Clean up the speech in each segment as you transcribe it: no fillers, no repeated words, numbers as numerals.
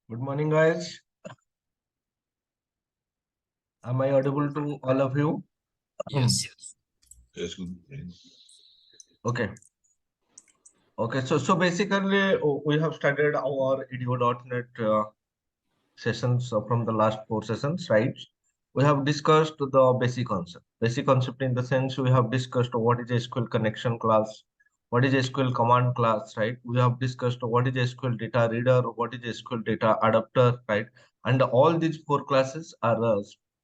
Good morning, guys. Am I audible to all of you? Yes. Yes, good. Okay. Okay. So basically, we have started our edu.net sessions from the last four sessions, right? We have discussed the basic concept. Basic concept in the sense we have discussed what is SQL connection class, what is SQL command class, right? We have discussed what is SQL data reader, what is SQL data adapter, right? And all these four classes are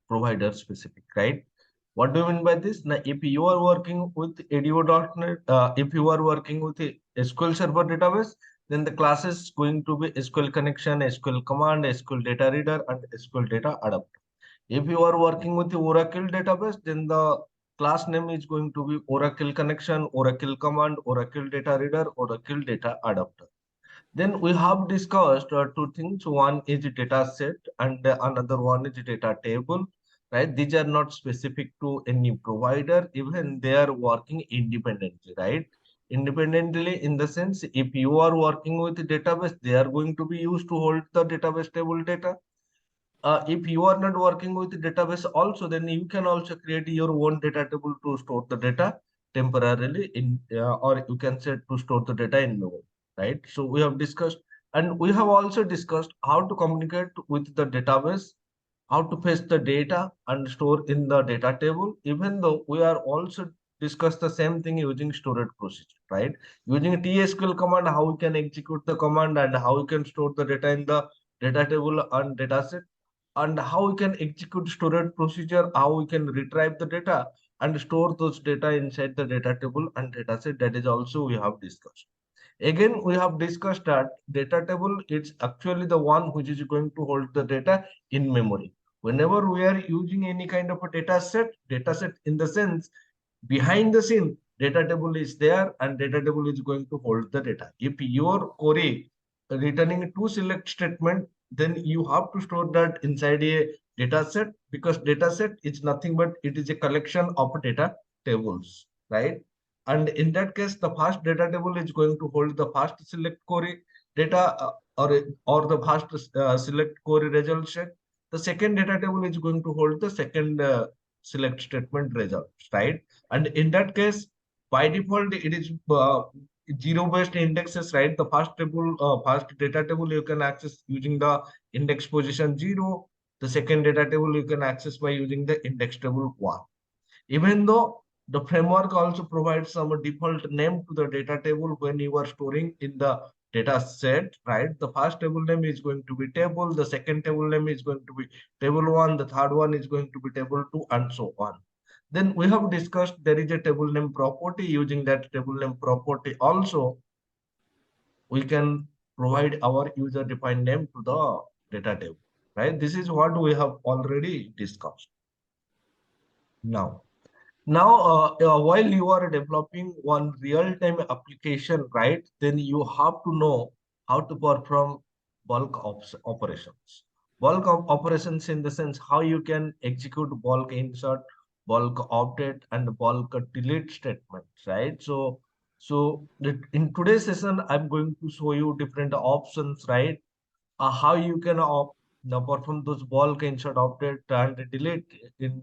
provider specific, right? What do you mean by this? Now, if you are working with edu.net, if you are working with a SQL Server database, then the class is going to be SQL connection, SQL command, SQL data reader, and SQL data adapter. If you are working with the Oracle database, then the class name is going to be Oracle connection, Oracle command, Oracle data reader, Oracle data adapter. Then we have discussed two things. One is data set and another one is data table, right? These are not specific to any provider, even they are working independently, right? Independently in the sense, if you are working with the database, they are going to be used to hold the database table data. If you are not working with the database also, then you can also create your own data table to store the data temporarily in, or you can say to store the data in memory, right? So we have discussed, and we have also discussed how to communicate with the database, how to fetch the data and store in the data table, even though we are also discuss the same thing using storage procedure, right? Using TSQL command, how we can execute the command and how we can store the data in the data table and data set, and how we can execute storage procedure, how we can retrieve the data and store those data inside the data table and data set. That is also we have discussed. Again, we have discussed that data table is actually the one which is going to hold the data in memory. Whenever we are using any kind of a data set in the sense behind the scene, data table is there and data table is going to hold the data. If your query returning two select statement, then you have to store that inside a data set, because data set is nothing but it is a collection of data tables, right? And in that case, the first data table is going to hold the first select query data, or the first select query result set. The second data table is going to hold the second select statement results, right? And in that case, by default, it is zero-based indexes, right? The first table, first data table you can access using the index position 0. The second data table you can access by using the index table 1. Even though the framework also provides some default name to the data table when you are storing in the data set, right? The first table name is going to be table, the second table name is going to be table 1, the third one is going to be table 2, and so on. Then we have discussed there is a table name property. Using that table name property also, we can provide our user defined name to the data table, right? This is what we have already discussed. Now, while you are developing one real-time application, right, then you have to know how to perform operations. Operations in the sense how you can execute bulk insert, bulk update, and bulk delete statements, right? So in today's session, I'm going to show you different options, right? How you can now perform those bulk insert, update, and delete in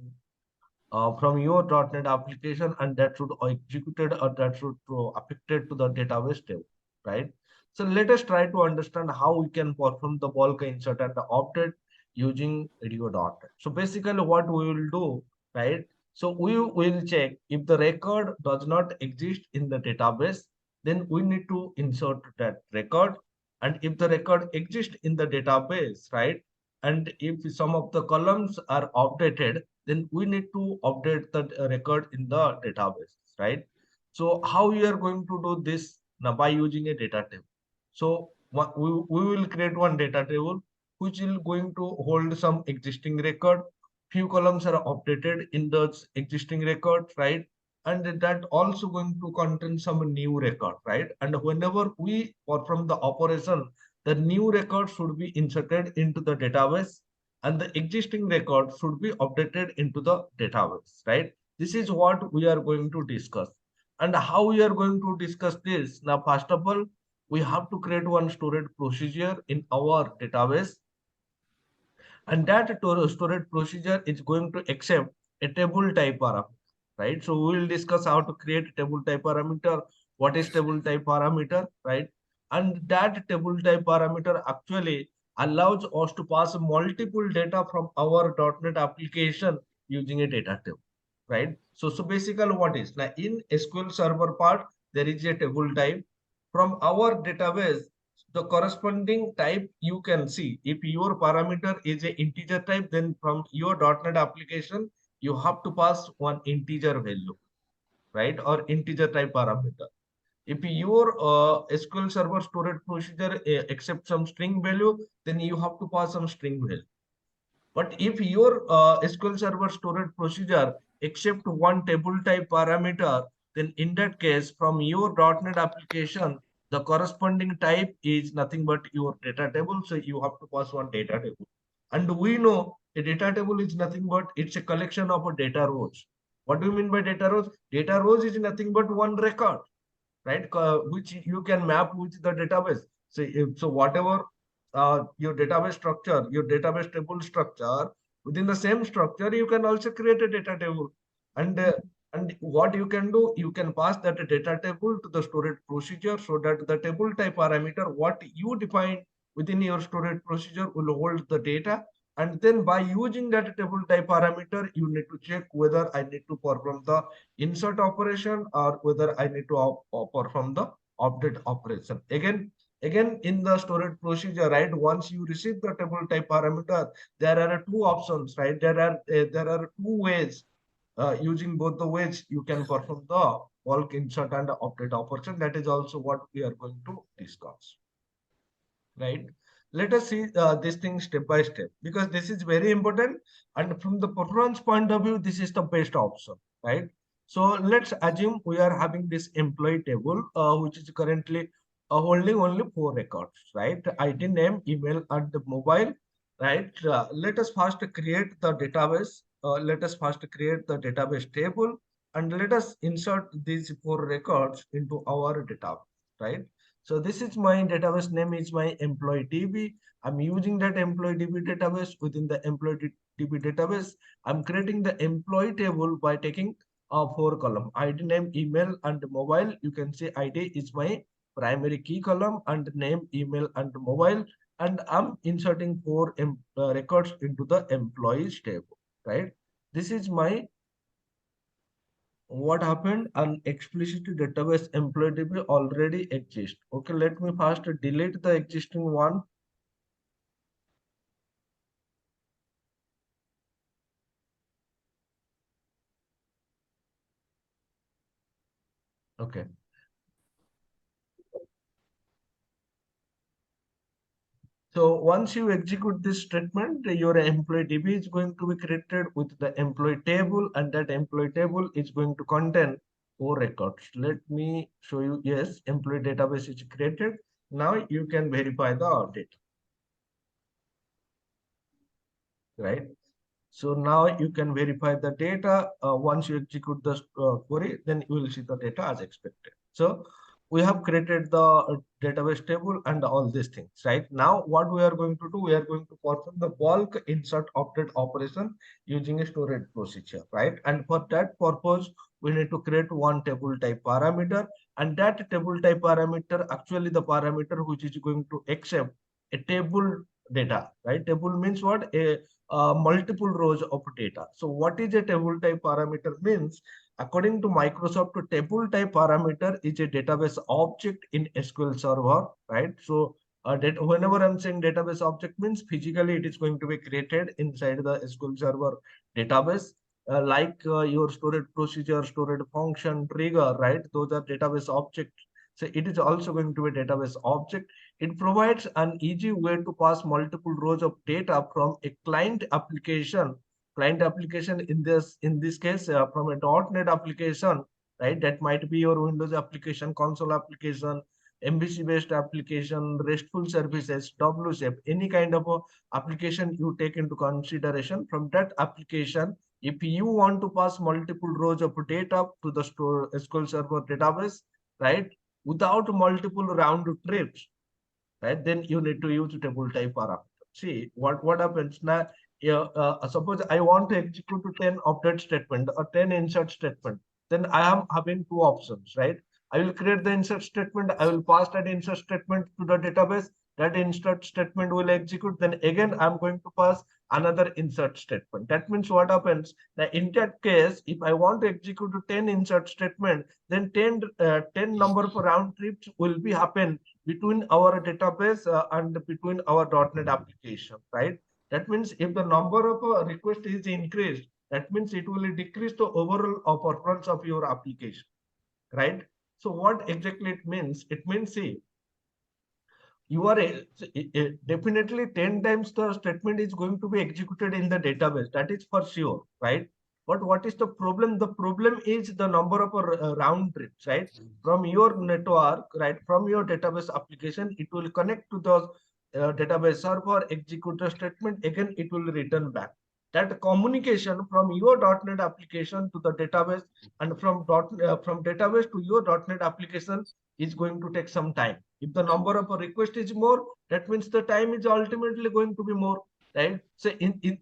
from your .NET application, and that should executed or that should affected to the database table, right? So let us try to understand how we can perform the bulk insert and the update using edu.NET. So basically what we will do, right? So we will check if the record does not exist in the database, then we need to insert that record. And if the record exists in the database, right? And if some of the columns are updated, then we need to update the record in the database, right? So how we are going to do this? Now, by using a data table. So we will create one data table which will going to hold some existing record. Few columns are updated in those existing records, right? And that also going to contain some new record, right? And whenever we perform the operation, the new record should be inserted into the database and the existing record should be updated into the database, right? This is what we are going to discuss. And how we are going to discuss this? Now, first of all, we have to create one storage procedure in our database, and that storage procedure is going to accept a table type parameter, right? So we will discuss how to create a table type parameter, what is table type parameter, right? And that table type parameter actually allows us to pass multiple data from our .NET application using a data table, right? So basically what is now in SQL Server part, there is a table type from our database, the corresponding type you can see. If your parameter is a integer type, then from your .NET application, you have to pass one integer value, right? Or integer type parameter. If your SQL Server storage procedure accepts some string value, then you have to pass some string value. But if your SQL Server storage procedure accept one table type parameter, then in that case, from your .NET application, the corresponding type is nothing but your data table. So you have to pass one data table. And we know a data table is nothing but it's a collection of a data rows. What do you mean by data rows? Data rows is nothing but one record, right? Which you can map with the database. So whatever your database structure, your database table structure, within the same structure, you can also create a data table. And what you can do, you can pass that data table to the storage procedure so that the table type parameter, what you define within your storage procedure will hold the data. And then by using that table type parameter, you need to check whether I need to perform the insert operation or whether I need to perform the update operation. Again, in the storage procedure, right? Once you receive the table type parameter, there are two options, right? There are two ways. Using both the ways, you can perform the bulk insert and update operation. That is also what we are going to discuss, right? Let us see this thing step by step because this is very important. And from the performance point of view, this is the best option, right? So let's assume we are having this employee table, which is currently holding only four records, right? ID, name, email, and the mobile, right? Let us first create the database. Let us first create the database table and let us insert these four records into our database, right? So this is my database name is my employee DB. I'm using that employee DB database. Within the employee DB database, I'm creating the employee table by taking four column ID, name, email, and mobile. You can see ID is my primary key column and name, email, and mobile. And I'm inserting four records into the employees table, right? This is my what happened. An explicit database employee DB already exists. Okay, let me first delete the existing one. Okay, so once you execute this statement, your employee DB is going to be created with the employee table, and that employee table is going to contain four records. Let me show you. Yes, employee database is created. Now you can verify the data, right? So now you can verify the data. Once you execute the query, then you will see the data as expected. So we have created the database table and all these things, right? Now what we are going to do, we are going to perform the bulk insert update operation using a storage procedure, right? And for that purpose, we need to create one table type parameter, and that table type parameter, actually the parameter which is going to accept a table data, right? Table means what? Multiple rows of data. So what is a table type parameter means? According to Microsoft, a table type parameter is a database object in SQL Server, right? So whenever I'm saying database object means physically it is going to be created inside the SQL Server database. Like your storage procedure, storage function, trigger, right? Those are database objects. So it is also going to be a database object. It provides an easy way to pass multiple rows of data from a client application in this case from a .NET application, right? That might be your Windows application, console application, MVC based application, RESTful services, WSAP, any kind of application you take into consideration. From that application, if you want to pass multiple rows of data to the SQL Server database, right? without multiple round trips, right? Then you need to use table type parameter. See what happens now. Yeah, suppose I want to execute 10 update statement or 10 insert statement. Then I am having two options, right? I will create the insert statement. I will pass that insert statement to the database. That insert statement will execute. Then again, I'm going to pass another insert statement. That means what happens? Now, in that case, if I want to execute 10 insert statement, then 10 number of round trips will be happen between our database and between our .NET application, right? That means if the number of requests is increased, that means it will decrease the overall performance of your application, right? So what exactly it means? It means, see, you are definitely 10 times the statement is going to be executed in the database. That is for sure, right? But what is the problem? The problem is the number of round trips, right? From your network, right? From your database application, it will connect to the database server, execute the statement, again, it will return back. That communication from your .NET application to the database and from database to your .NET application is going to take some time. If the number of a request is more, that means the time is ultimately going to be more, right? So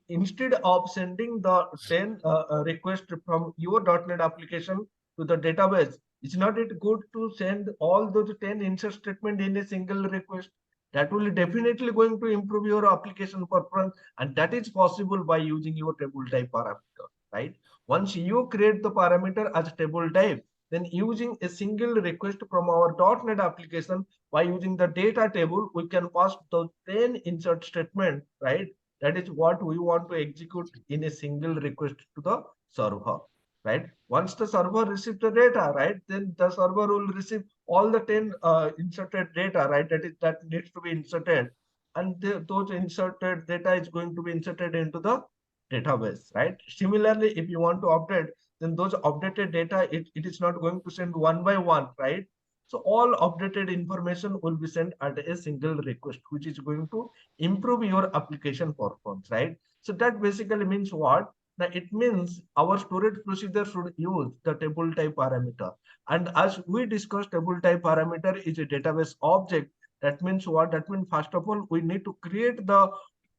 instead of sending the 10 request from your .NET application to the database, it's not it good to send all those 10 insert statement in a single request? That will definitely going to improve your application performance, and that is possible by using your table type parameter, right? Once you create the parameter as table type, then using a single request from our .NET application by using the data table, we can pass the 10 insert statement, right? That is what we want to execute in a single request to the server, right? Once the server receives the data, right, then the server will receive all the 10 inserted data, right? That needs to be inserted, and those inserted data is going to be inserted into the database, right? Similarly, if you want to update, then those updated data, it is not going to send one by one, right? So all updated information will be sent at a single request, which is going to improve your application performance, right? So that basically means what? Now it means our storage procedure should use the table type parameter. And as we discussed, table type parameter is a database object. That means what? That means first of all, we need to create the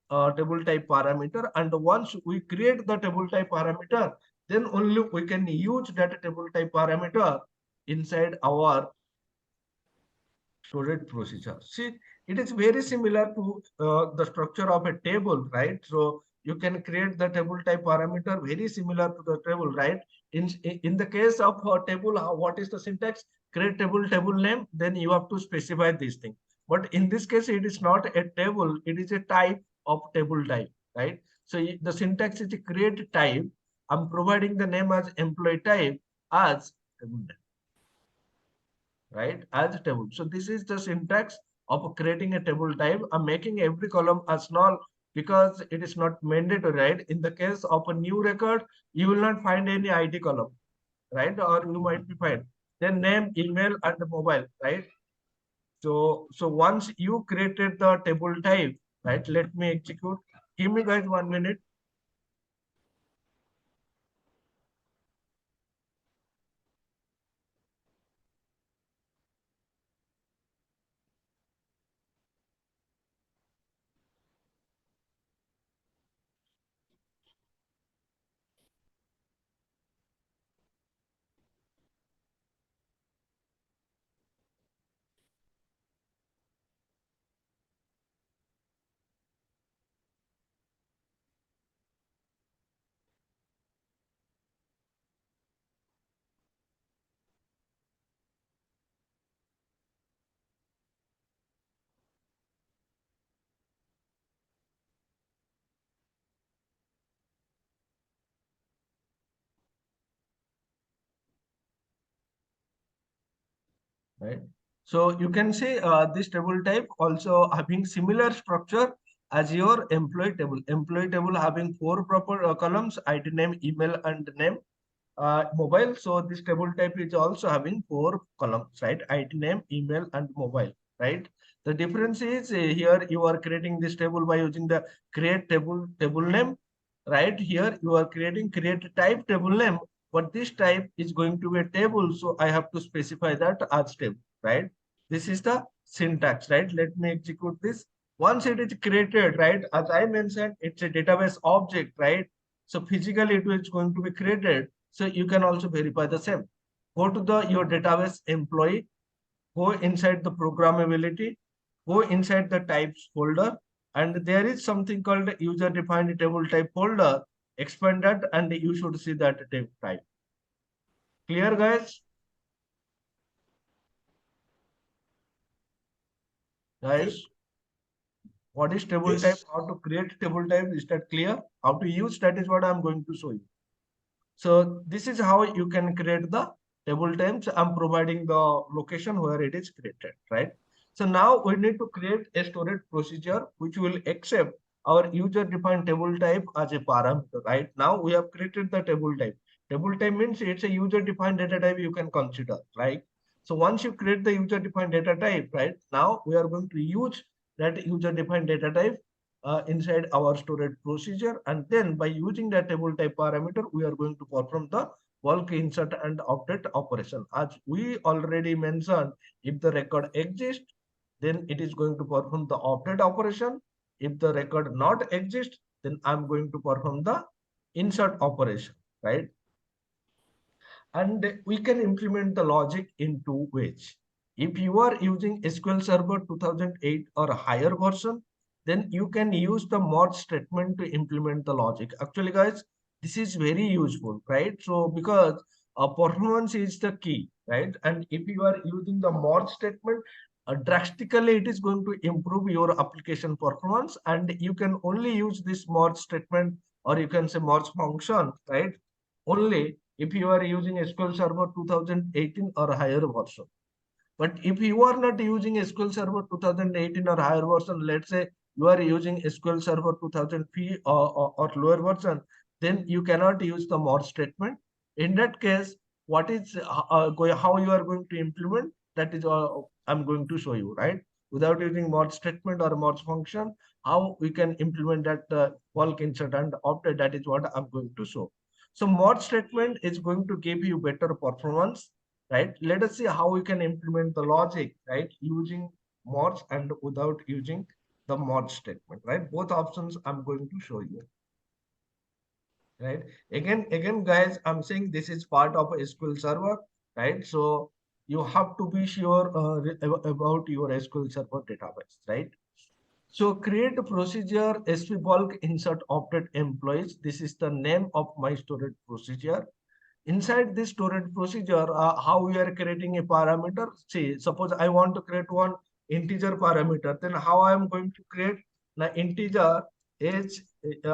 table type parameter. And once we create the table type parameter, then only we can use that table type parameter inside our storage procedure. See, it is very similar to the structure of a table, right? So you can create the table type parameter very similar to the table, right? In the case of a table, what is the syntax? Create table name, then you have to specify this thing. But in this case, it is not a table, it is a type of table type, right? So the syntax is create type. I'm providing the name as employee type as table name, right, as a table. So this is the syntax of creating a table type. I'm making every column as null because it is not mandatory, right? In the case of a new record, you will not find any ID column, right? Or you might be fine. Then name, email, and mobile, right? So once you created the table type, right? Let me execute. Give me guys 1 minute. Right? So you can say this table type also having similar structure as your employee table. Employee table having four proper columns: ID, name, email, and name, mobile. So this table type is also having four columns, right? ID, name, email, and mobile, right? The difference is here you are creating this table by using the create table name, right? Here you are creating create type table name, but this type is going to be a table, so I have to specify that as table, right? This is the syntax, right? Let me execute this. Once it is created, right? As I mentioned, it's a database object, right? So physically it is going to be created. So you can also verify the same. Go to the your database employee, go inside the programmability, go inside the types folder, and there is something called user defined table type folder. Expand that and you should see that table type. Clear, guys? Guys, what is table type? Yes. How to create table type? Is that clear? How to use? That is what I'm going to show you. So this is how you can create the table types. I'm providing the location where it is created, right? So now we need to create a storage procedure which will accept our user defined table type as a parameter, right? Now we have created the table type. Table type means it's a user defined data type you can consider, right? So once you create the user defined data type, right? Now we are going to use that user defined data type inside our storage procedure, and then by using the table type parameter we are going to perform the bulk insert and update operation. As we already mentioned, if the record exists, then it is going to perform the update operation. If the record not exists, then I'm going to perform the insert operation, right? And we can implement the logic in two ways. If you are using SQL Server 2008 or higher version, then you can use the merge statement to implement the logic. Actually, guys, this is very useful, right? So because performance is the key, right? And if you are using the merge statement, drastically it is going to improve your application performance, and you can only use this merge statement, or you can say merge function, right? Only if you are using SQL Server 2018 or higher version. But if you are not using SQL Server 2018 or higher version, let's say you are using SQL Server 2003 or lower version, then you cannot use the merge statement. In that case, what is how you are going to implement? That is I'm going to show you, right? Without using merge statement or merge function, how we can implement that bulk insert and update. That is what I'm going to show. So merge statement is going to give you better performance, right? Let us see how we can implement the logic, right? Using merge and without using the merge statement, right? Both options I'm going to show you, right? Again, guys, I'm saying this is part of a SQL Server, right? So you have to be sure about your SQL Server database, right? So create a procedure SqlBulk insert update employees. This is the name of my storage procedure. Inside this storage procedure, how we are creating a parameter. See, suppose I want to create one integer parameter, then how I am going to create the integer age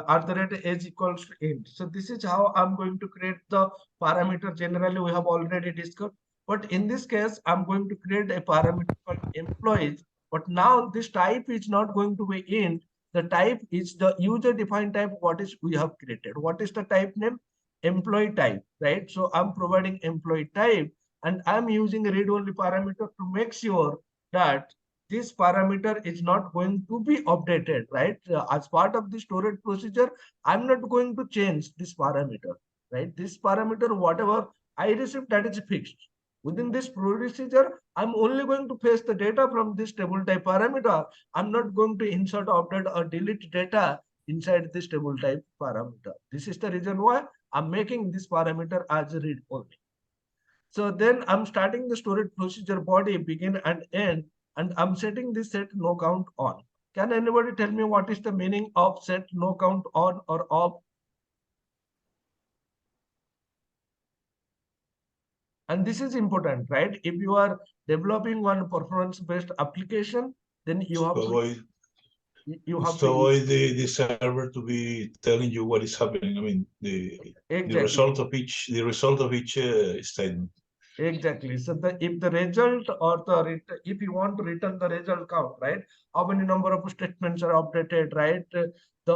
at the rate age equals to int. So this is how I'm going to create the parameter. Generally, we have already discussed. But in this case, I'm going to create a parameter called employees. But now this type is not going to be int. The type is the user defined type. What is we have created? What is the type name? Employee type, right? So I'm providing employee type, and I'm using a read-only parameter to make sure that this parameter is not going to be updated, right? As part of the storage procedure, I'm not going to change this parameter, right? This parameter, whatever I receive, that is fixed. Within this procedure, I'm only going to fetch the data from this table type parameter. I'm not going to insert, update, or delete data inside this table type parameter. This is the reason why I'm making this parameter as a read only. So then I'm starting the storage procedure body, begin and end, and I'm setting this set no count on. Can anybody tell me what is the meaning of set no count on or off? And this is important, right? If you are developing one performance-based application, then you To have to avoid you it's have to to use avoid the server to be telling you what is happening. I mean exactly. the result of each statement. Exactly. So the if the result or if you want to return the result count, right? How many number of statements are updated, right? The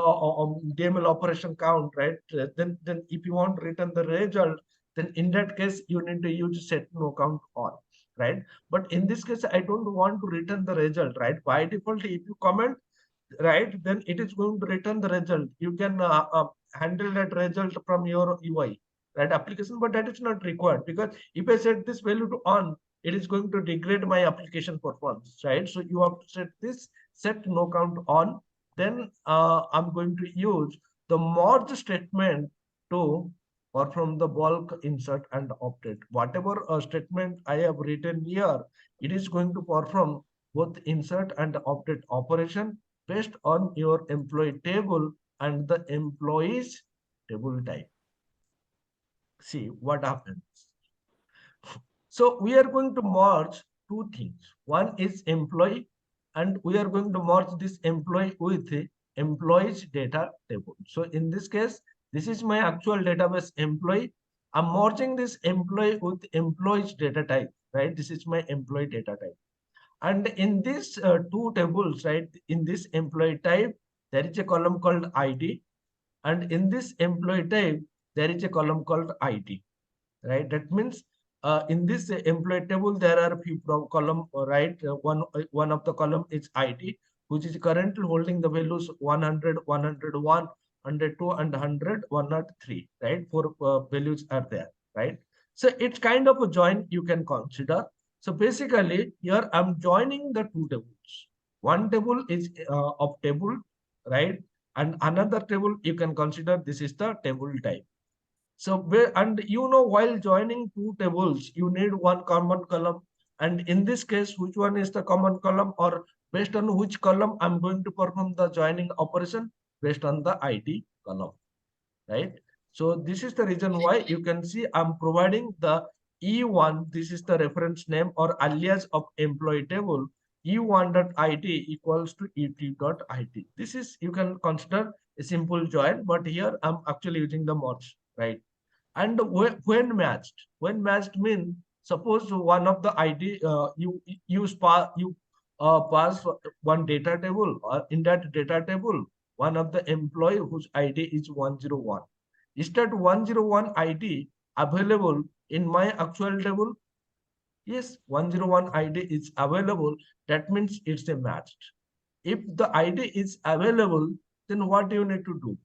DML operation count, right? Then if you want to return the result, then in that case you need to use set no count on, right? But in this case, I don't want to return the result, right? By default, if you comment, right, then it is going to return the result. You can handle that result from your UI, right, application, but that is not required, because if I set this value to on, it is going to degrade my application performance, right? So you have to set this, set no count on. Then I'm going to use the merge statement to perform the bulk insert and update. Whatever statement I have written here, it is going to perform both insert and update operation based on your employee table and the employees table type. See what happens. So we are going to merge two things. One is employee, and we are going to merge this employee with the employees data table. So in this case, this is my actual database employee. I'm merging this employee with employees data type, right? This is my employee data type. And in these two tables, right, in this employee type, there is a column called ID. And in this employee type, there is a column called ID, right? That means in this employee table, there are a few column, right? One of the column is ID, which is currently holding the values 100, 101, 102, and 100, 103, right? Four values are there, right? So it's kind of a join you can consider. So basically, here I'm joining the two tables. One table is of table, right? And another table you can consider this is the table type. So, and while joining two tables, you need one common column. And in this case, which one is the common column, or based on which column I'm going to perform the joining operation based on the ID column, right? So this is the reason why you can see I'm providing the E1. This is the reference name or alias of employee table. E1.id equals to E2.id. This is, you can consider a simple join, but here I'm actually using the merge, right? And when matched means, suppose one of the ID you pass one data table, or in that data table one of the employee whose ID is 101. Is that 101 ID available in my actual table? Yes, 101 ID is available. That means it's a matched. If the ID is available, then what do you need to do?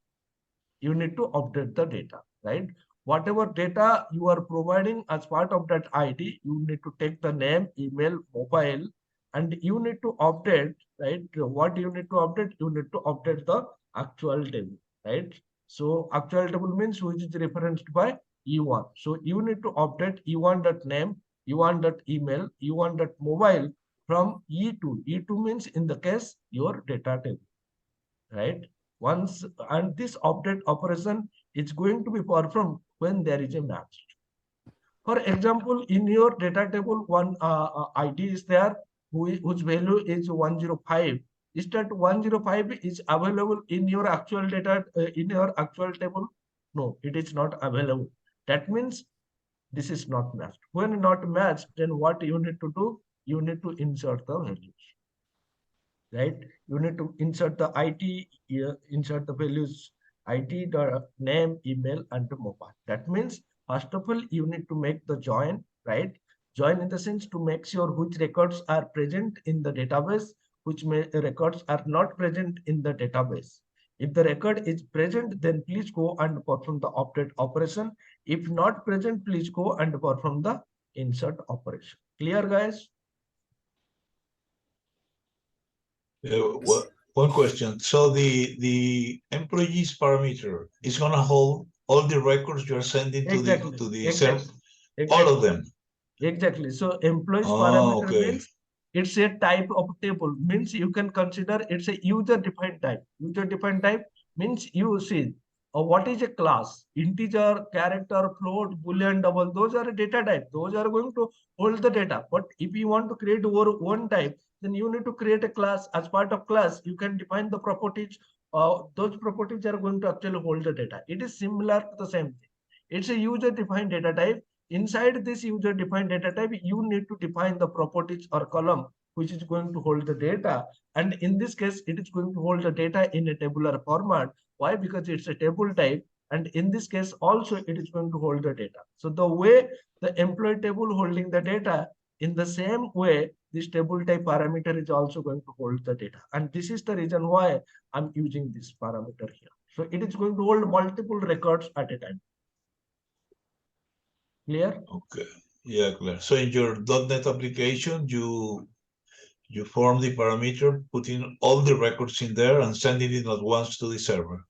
You need to update the data, right? Whatever data you are providing as part of that ID, you need to take the name, email, mobile, and you need to update, right? What you need to update? You need to update the actual table, right? So actual table means which is referenced by E1. So you need to update E1.name, E1.email, E1.mobile from E2. E2 means in the case your data table, right? Once, and this update operation is going to be performed when there is a match. For example, in your data table, one ID is there whose value is 105. Is that 105 is available in your actual data in your actual table? No, it is not available. That means this is not matched. When not matched, then what you need to do? You need to insert the values, right? You need to insert the IT, insert the values, IT, the name, email, and the mobile. That means, first of all, you need to make the join, right? Join in the sense to make sure which records are present in the database, which records are not present in the database. If the record is present, then please go and perform the update operation. If not present, please go and perform the insert operation. Clear, guys? One question. So the employees parameter is gonna hold all the records you're sending to the server, all of them. Exactly. So employees parameter means it's a type of table. Means you can consider it's a user-defined type. User-defined type means you see what is a class? Integer, character, float, boolean, double. Those are a data type. Those are going to hold the data. But if you want to create one type, then you need to create a class. As part of class, you can define the properties. Those properties are going to actually hold the data. It is similar to the same thing. It's a user-defined data type. Inside this user-defined data type, you need to define the properties or column which is going to hold the data. And in this case, it is going to hold the data in a tabular format. Why? Because it's a table type. And in this case, also it is going to hold the data. So the way the employee table holding the data, in the same way, this table type parameter is also going to hold the data. And this is the reason why I'm using this parameter here. So it is going to hold multiple records at a time. Clear? Okay. Yeah, clear. So in your .NET application, you form the parameter, putting all the records in there and sending it at once to the server.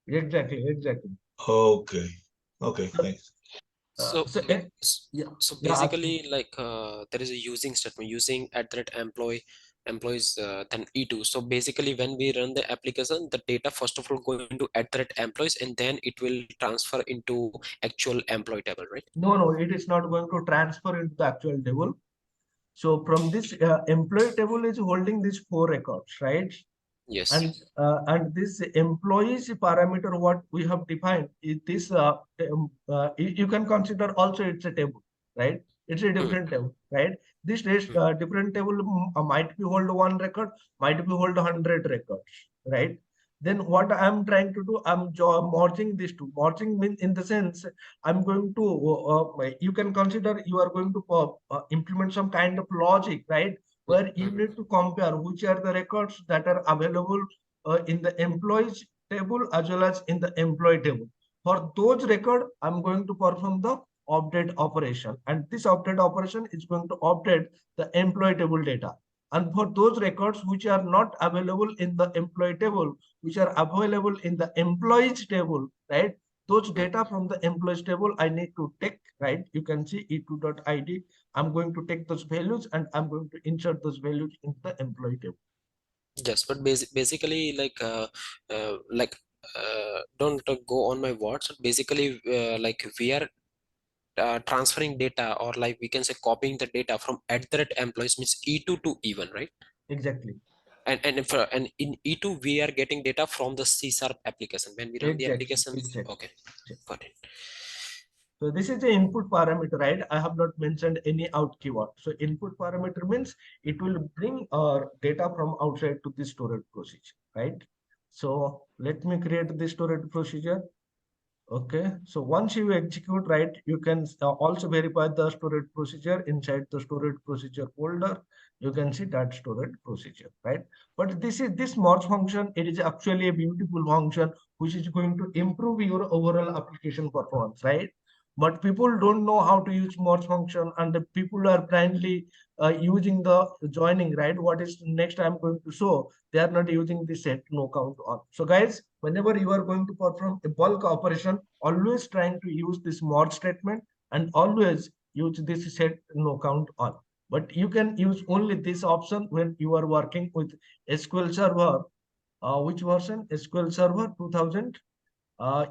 Exactly, exactly. Okay. Okay, thanks. So, So yeah, so yeah, basically, like there is a using statement using at that employees then E2. So basically, when we run the application, the data first of all going to at that employees, and then it will transfer into actual employee table, right? no, it is not going to transfer into the actual table. So from this employee table is holding these four records, right? Yes. And this employees parameter what we have defined is this you can consider also it's a table, right? It's a Hmm, different table, right? This hmm, different table might be hold one record, might be hold 100 records, right? Then what I'm trying to do, I'm merging these two. Merging means in the sense I'm going to you can consider you are going to implement some kind of logic, right? Where you hmm, need to compare which are the records that are available in the employees table as well as in the employee table. For those record, I'm going to perform the update operation, and this update operation is going to update the employee table data. And for those records which are not available in the employee table, which are available in the employees table, right? Those hmm. data from the employees table I need to take, right? You can see e2.id. I'm going to take those values and I'm going to insert those values into the employee table. Yes, but basically, like don't go on my words. Basically, like we are transferring data, or like we can say copying the data from at the rate employees means E2 to E1, right? Exactly. And in E2 we are getting data from the C# application when we run the Exactly. application. Exactly. Okay, got it. So this is the input parameter, right? I have not mentioned any out keyword. So input parameter means it will bring data from outside to the storage procedure, right? So let me create the storage procedure. Okay, so once you execute, right, you can also verify the storage procedure inside the storage procedure folder. You can see that storage procedure, right? But this merge function. It is actually a beautiful function which is going to improve your overall application performance, right? But people don't know how to use merge function, and the people are blindly using the joining, right? What is next I'm going to show? They are not using the set no count on. So guys, whenever you are going to perform a bulk operation, always trying to use this merge statement and always use this set no count on. But you can use only this option when you are working with SQL Server. Which version? SQL Server 2000.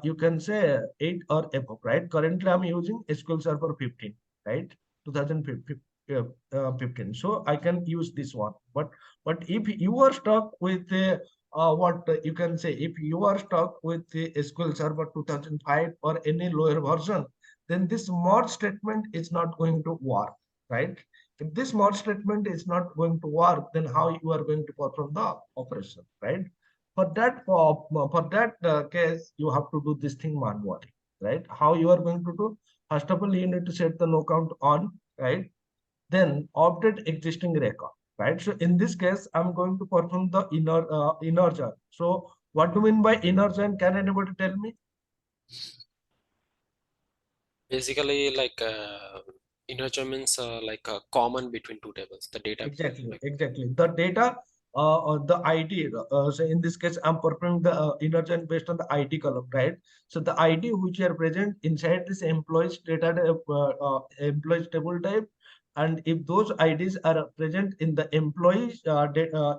You can say 8 or above, right? Currently, I'm using SQL Server 15, right? 2015. So I can use this one. But if you are stuck with what you can say, if you are stuck with the SQL Server 2005 or any lower version, then this merge statement is not going to work, right? If this merge statement is not going to work, then how you are going to perform the operation, right? For that case, you have to do this thing manually, right? How you are going to do? First of all, you need to set the no count on, right? Then update existing record, right? So in this case, I'm going to perform the inner join. So what do you mean by inner join? Can anybody tell me? Basically, like inner means like a common between two tables, the data Exactly, like. exactly. The data, the ID. So in this case, I'm performing the inner join based on the ID column, right? So the ID which are present inside this employees data, employees table type, and if those IDs are present in the employees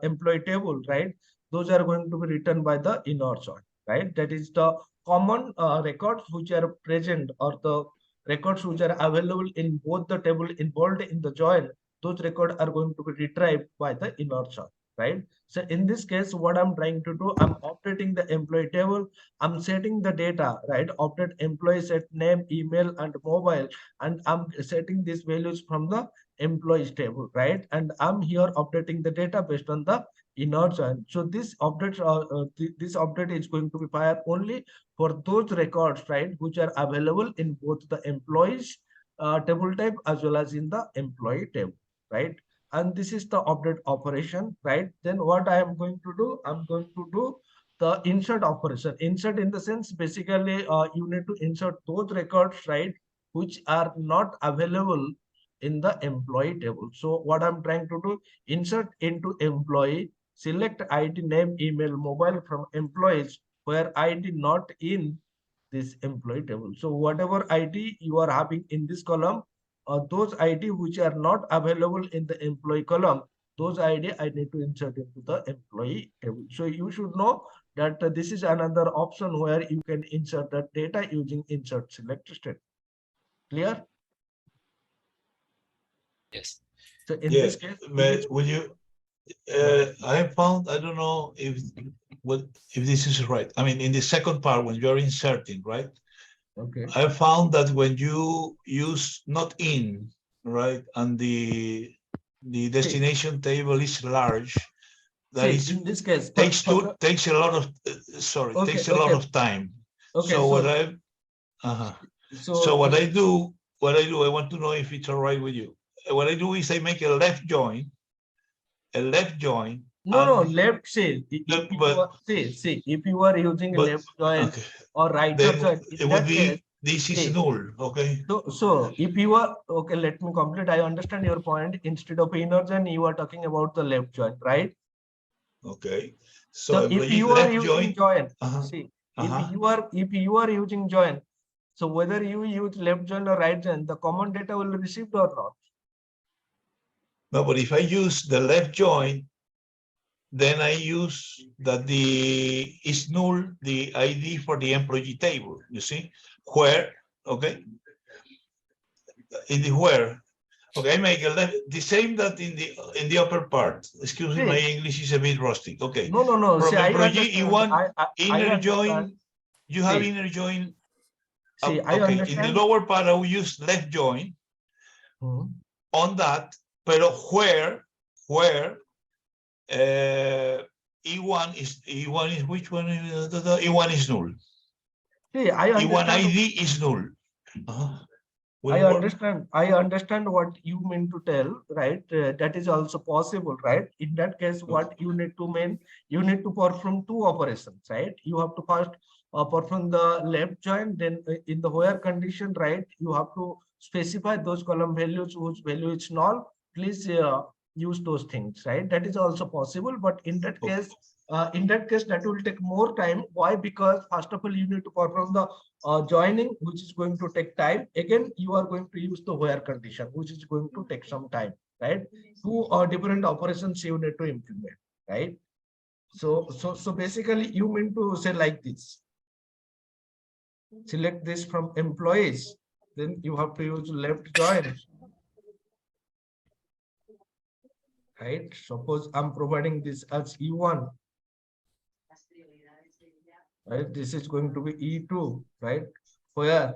employee table, right? Those are going to be written by the inner join, right? That is the common records which are present, or the records which are available in both the table involved in the join. Those records are going to be retrieved by the inner join, right? So in this case, what I'm trying to do, I'm updating the employee table. I'm setting the data, right? Update employee set name, email, and mobile, and I'm setting these values from the employees table, right? And I'm here updating the data based on the inner join. So this update is going to be fired only for those records, right, which are available in both the employees table type as well as in the employee table, right? And this is the update operation, right? Then what I am going to do, I'm going to do the insert operation. Insert in the sense, basically, you need to insert those records, right, which are not available in the employee table. So what I'm trying to do, insert into employee, select ID, name, email, mobile from employees where ID not in this employee table. So whatever ID you are having in this column, those ID which are not available in the employee column, those ID I need to insert into the employee table. So you should know that this is another option where you can insert the data using insert select statement. Clear? Yes. So in this case, will you? I have found, I don't know if this is right. I mean, in the second part when you're inserting, right? Okay. I found that when you use not in, right, and the destination table is large, that is in this case takes a lot of takes a lot of time. Okay. So what I what I do, I want to know if it's all right with you. What I do is I make a left join. No, left. Say if you are using left join or right join, it would be this is null. Okay. So if you are okay, let me complete. I understand your point. Instead of inner join, you are talking about the left join, right? Okay. So if you are using join, if you are using join, so whether you use left join or right join, the common data will be received or not? No, but if I use the left join, then I use that the is null the ID for the employee table. You see where? Okay. In the where. Okay, I make a left the same that in the upper part. Excuse me, my English is a bit rustic. Okay. No. From employee, you want inner join. You have inner join. I understand. In the lower part, I will use left join on that, but where E1 is which one? E1 is null. E1 ID is null. I understand what you mean to tell, right? That is also possible, right? In that case, what you need to perform two operations, right? You have to first perform the left join, then in the where condition, right? You have to specify those column values whose value is null. Please use those things, right? That is also possible, but in that case, that will take more time. Why? Because first of all, you need to perform the joining, which is going to take time. Again, you are going to use the where condition, which is going to take some time, right? Two different operations you need to implement, right? So basically, you mean to say like this: select this from employees, then you have to use left join, right? Suppose I'm providing this as E1. Right, this is going to be E2, right? Where?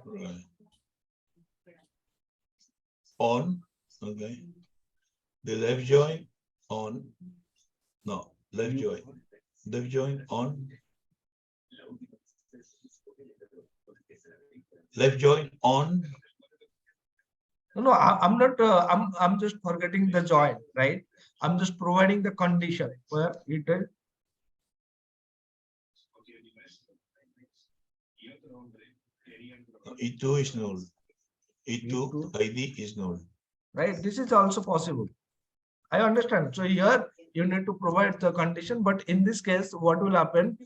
On, okay. The left join on. No, left join. Left join on. Left join on. No, I'm not. I'm just forgetting the join, right? I'm just providing the condition where it is. E2 is null. E2 ID is null. Right. This is also possible. I understand. So here you need to provide the condition, but in this case, what will happen?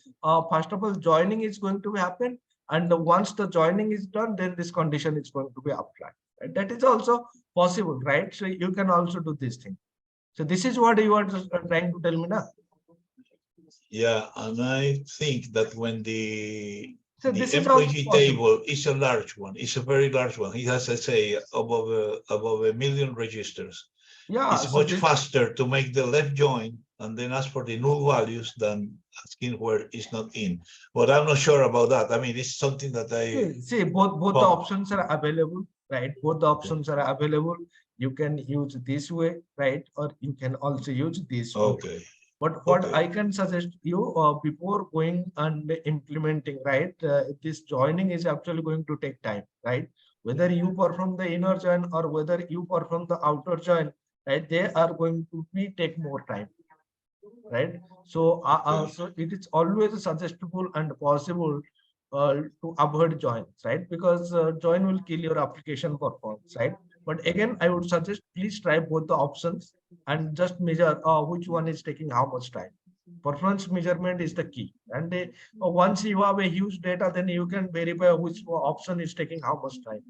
First of all, joining is going to happen, and once the joining is done, then this condition is going to be applied. Right? That is also possible, right? So you can also do this thing. So this is what you are just trying to tell me now. Yeah, and I think that when the this employee table is a large one, it's a very large one. It has, let's say, above a million registers. Yeah, it's much faster to make the left join and then ask for the null values than asking where it's not in. But I'm not sure about that. I mean, it's something that I see both the options are available, right? Both the options are available. You can use this way, right? Or you can also use this way. Okay. But what I can suggest you before going and implementing, right? This joining is actually going to take time, right? Whether you perform the inner join or whether you perform the outer join, right? They are going to take more time, right? So, so it is always suggestible and possible to avoid joins, right? Because join will kill your application performance, right? But again, I would suggest please try both the options and just measure which one is taking how much time. Performance measurement is the key. And once you have a huge data, then you can verify which option is taking how much time.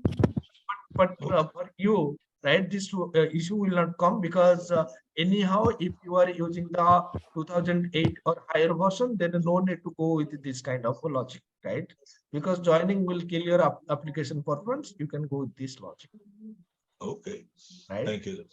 But for you, right, this issue will not come because anyhow, if you are using the 2008 or higher version, then no need to go with this kind of logic, right? Because joining will kill your application performance. You can go with this logic. Okay. Right. Thank you.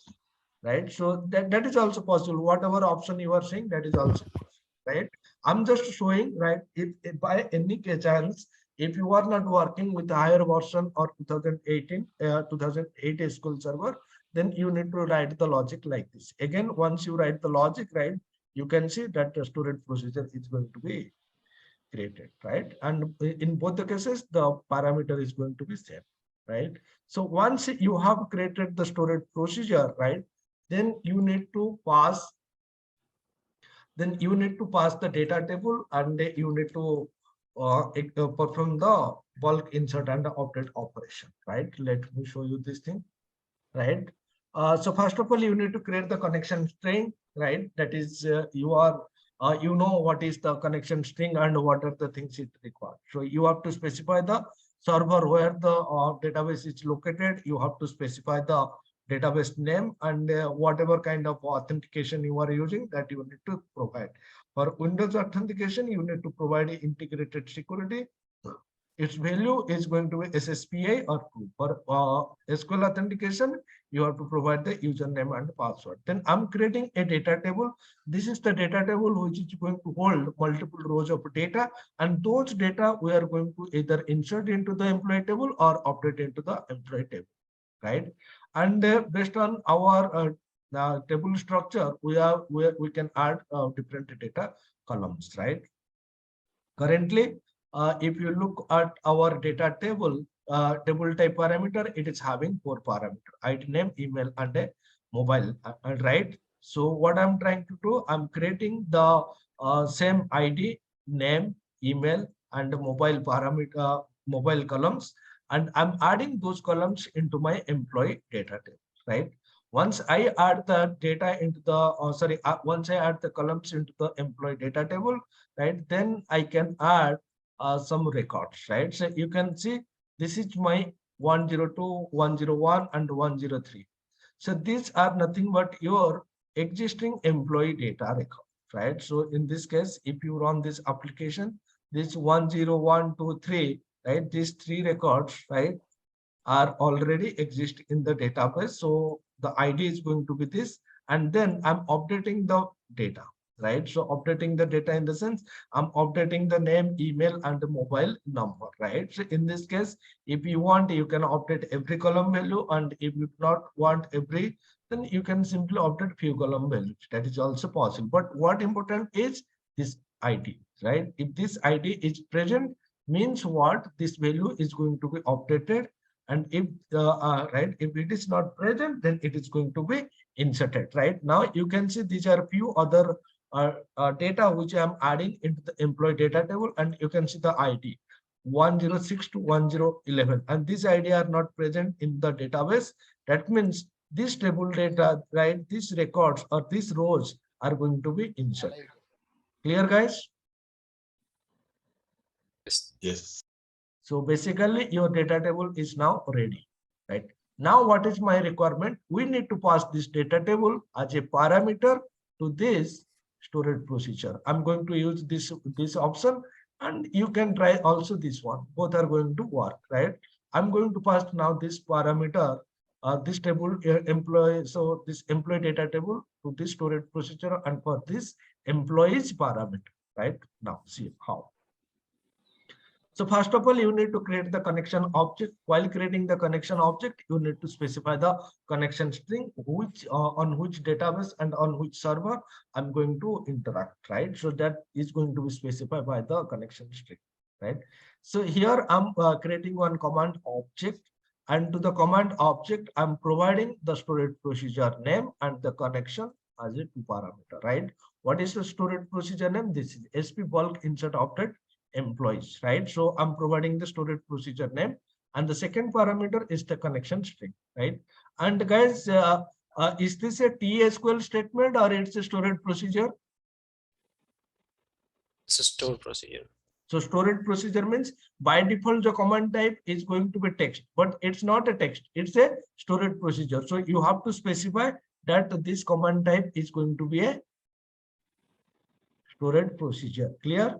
Right. So that is also possible. Whatever option you are saying, that is also possible. Right. I'm just showing, right, if by any chance, if you are not working with the higher version or 2018, 2008 SQL Server, then you need to write the logic like this. Again, once you write the logic, right, you can see that the storage procedure is going to be created, right? And in both the cases, the parameter is going to be same, right? So once you have created the storage procedure, right, then you need to pass the data table, and you need to perform the bulk insert and the update operation, right? Let me show you this thing, right? So first of all, you need to create the connection string, right? That is, you know what is the connection string and what are the things it requires. So you have to specify the server where the database is located. You have to specify the database name and whatever kind of authentication you are using, that you need to provide. For Windows authentication, you need to provide integrated security. Its value is going to be SSPA or true. For SQL authentication, you have to provide the username and password. Then I'm creating a data table. This is the data table which is going to hold multiple rows of data, and those data we are going to either insert into the employee table or update into the employee table, right? And based on our table structure, we can add different data columns, right? Currently, if you look at our data table, table type parameter, it is having 4 parameters: ID, name, email, and a mobile, right? So what I'm trying to do, I'm creating the same ID, name, email, and mobile parameter, mobile columns, and I'm adding those columns into my employee data table, right? Once I add the data into the, once I add the columns into the employee data table, right, then I can add some records, right? So you can see this is my 102, 101, and 103. So these are nothing but your existing employee data record, right? So in this case, if you run this application, this 10123, right, these 3 records, right, are already exist in the database. So the ID is going to be this, and then I'm updating the data, right? So updating the data in the sense I'm updating the name, email, and the mobile number, right? So in this case, if you want, you can update every column value, and if you do not want every, then you can simply update few column values. That is also possible. But what important is this ID, right? If this ID is present, means what? This value is going to be updated, and if right, if it is not present, then it is going to be inserted. Right now you can see these are few other data which I am adding into the employee data table, and you can see the ID 106 to 1011, and this ID are not present in the database. That means this table data, right, these records or these rows are going to be inserted. Clear, guys? Yes. So basically your data table is now ready, right? Now what is my requirement? We need to pass this data table as a parameter to this storage procedure. I'm going to use this option, and you can try also this one. Both are going to work, right? I'm going to pass now this parameter, this table employee. So this employee data table to this storage procedure, and for this employees parameter, right? Now see how. So first of all, you need to create the connection object. While creating the connection object, you need to specify the connection string, which on which database and on which server I'm going to interact, right? So that is going to be specified by the connection string, right? So here I'm creating one command object, and to the command object, I'm providing the storage procedure name and the connection as a 2 parameter, right? What is the storage procedure name? This is SqlBulk insert update employees, right? So I'm providing the storage procedure name, and the second parameter is the connection string, right? And guys, is this a TSQL statement or it's a storage procedure? It's a stored procedure. So storage procedure means by default the command type is going to be text, but it's not a text, it's a storage procedure. So you have to specify that this command type is going to be a storage procedure. Clear?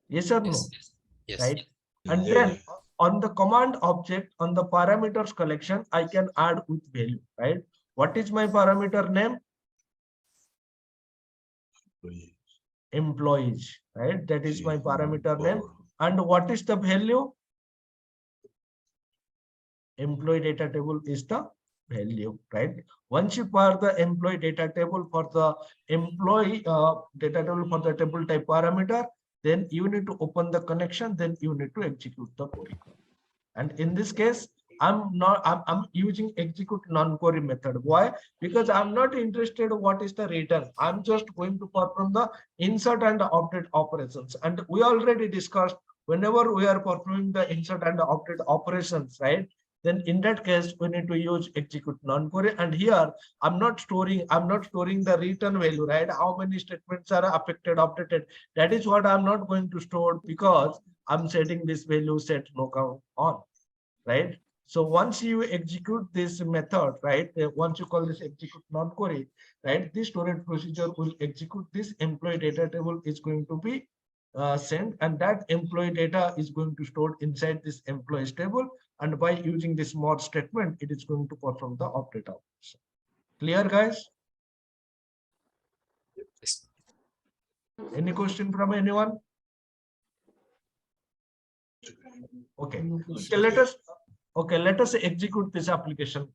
Yes or no? Yes. Yes. Right? And Yeah, then yeah. on the command object, on the parameters collection, I can add with value, right? What is my parameter name? Employees, right? That is my parameter name. And what is the value? Employee data table is the value, right? Once you pass the employee data table for the employee data table for the table type parameter, then you need to open the connection, then you need to execute the query. And in this case, I'm using execute non-query method. Why? Because I'm not interested what is the return. I'm just going to perform the insert and update operations. And we already discussed whenever we are performing the insert and update operations, right? Then in that case, we need to use execute non-query. And here I'm not storing the return value, right? How many statements are affected, updated. That is what I'm not going to store because I'm setting this value set no count on, right? So once you execute this method, right? Once you call this execute non-query, right? This storage procedure will execute this employee data table is going to be sent, and that employee data is going to store inside this employees table. And by using this mod statement, it is going to perform the update operation. Clear, guys? Yes. Any question from anyone? Okay. So let us execute this application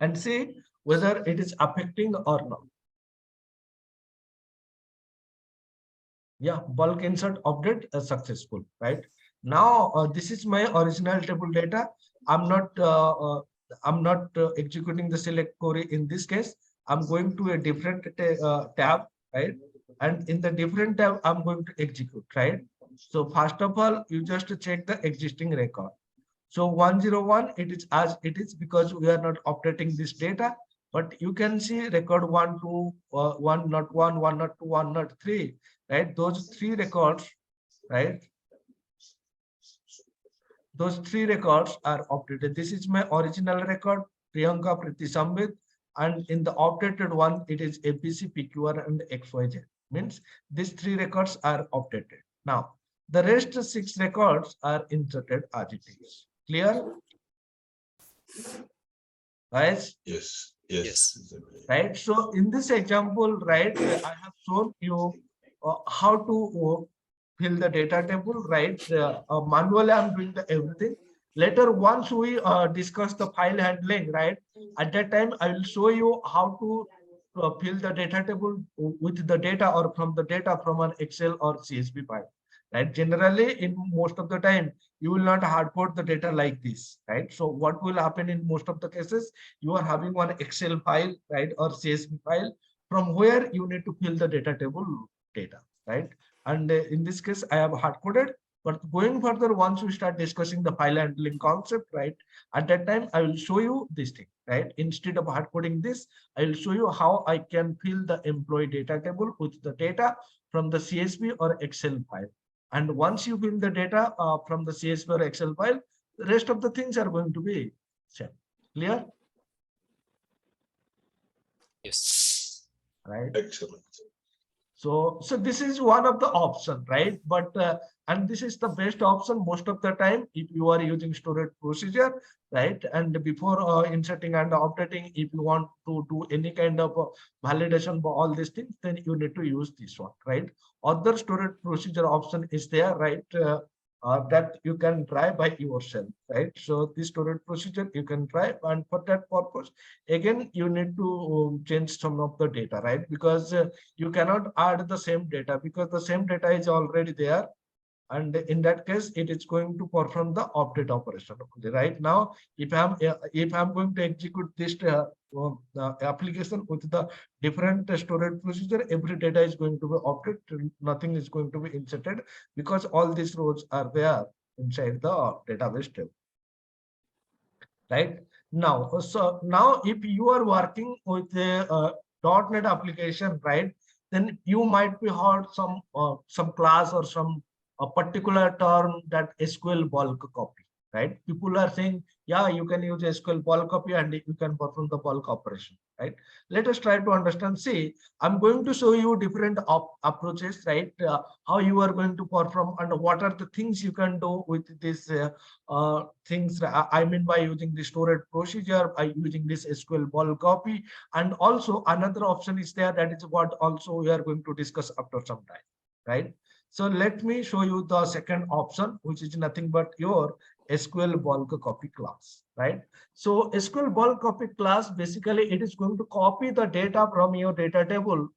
and see whether it is affecting or not. Yeah, bulk insert update successful, right? Now this is my original table data. I'm not executing the select query in this case. I'm going to a different tab, right? And in the different tab, I'm going to execute, right? So first of all, you just check the existing record. So 101, it is as it is because we are not updating this data. But you can see record 1, 2, 1, not 1, 1, not 2, 1, not 3, right? Those three records, right? Those three records are updated. This is my original record, Priyanka, Priti, Sambit, and in the updated one, it is APC, PQR, and XYZ. Means these three records are updated. Now, the rest 6 records are inserted as it is. Clear? Guys? Yes, yes. Right. So in this example, right, I have shown you how to fill the data table, right? Manually, I'm doing the everything. Later, once we discuss the file handling, right? At that time, I will show you how to fill the data table with the data or from the data from an Excel or CSV file. Right? Generally, in most of the time, you will not hard code the data like this, right? So what will happen in most of the cases, you are having one Excel file, right, or CSV file from where you need to fill the data table data, right? And in this case, I have hard coded. But going further, once we start discussing the file handling concept, right, at that time, I will show you this thing, right? Instead of hard coding this, I will show you how I can fill the employee data table with the data from the CSV or Excel file. And once you fill the data from the CSV or Excel file, the rest of the things are going to be same. Clear? Yes. Right. Excellent. So this is one of the option, right? But and this is the best option most of the time if you are using storage procedure, right? And before inserting and updating, if you want to do any kind of validation for all these things, then you need to use this one, right? Other storage procedure option is there, right? That you can try by yourself, right? So this storage procedure you can try, and for that purpose, again you need to change some of the data, right? Because you cannot add the same data because the same data is already there, and in that case it is going to perform the update operation. Right now, if I'm going to execute this application with the different storage procedure, every data is going to be updated, nothing is going to be inserted because all these rows are there inside the database table. right? Now, so now if you are working with a .NET application, right, then you might be heard some class or some a particular term that SQL bulk copy, right? People are saying, yeah, you can use SQL bulk copy and you can perform the bulk operation, right? Let us try to understand. See, I'm going to show you different approaches, right? How you are going to perform and what are the things you can do with this things. I mean by using the storage procedure, by using this SQL bulk copy, and also another option is there, that is what also we are going to discuss after some time, right? So let me show you the second option, which is nothing but your SQL bulk copy class, right? So SQL bulk copy class, basically it is going to copy the data from your data table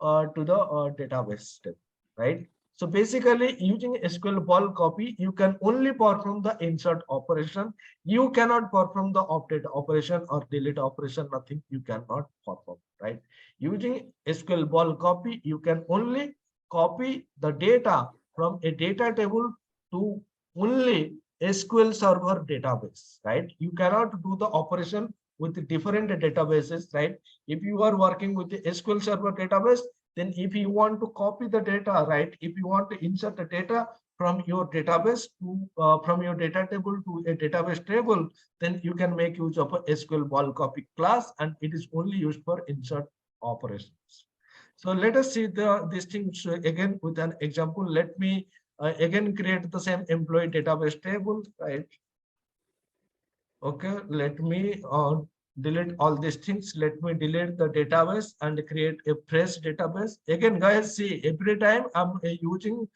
to the database table, right? So basically using SQL bulk copy, you can only perform the insert operation. You cannot perform the update operation or delete operation, nothing you cannot perform, right? Using SQL bulk copy, you can only copy the data from a data table to only SQL Server database, right? You cannot do the operation with different databases, right? If you are working with the SQL Server database, then if you want to copy the data, right? If you want to insert the data from your database to from your data table to a database table, then you can make use of a SQL bulk copy class, and it is only used for insert operations. So let us see these things again with an example. Let me again create the same employee database table, right? Okay, let me delete all these things. Let me delete the database and create a fresh database. Again, guys, see, every time I'm deleting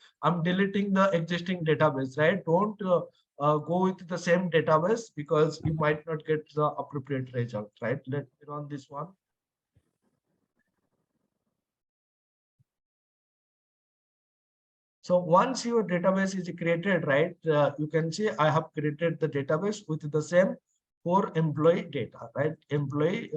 the existing database, right? Don't go with the same database because you might not get the appropriate result, right? Let me run this one. So once your database is created, right, you can see I have created the database with the same 4 employee data, right? Employee,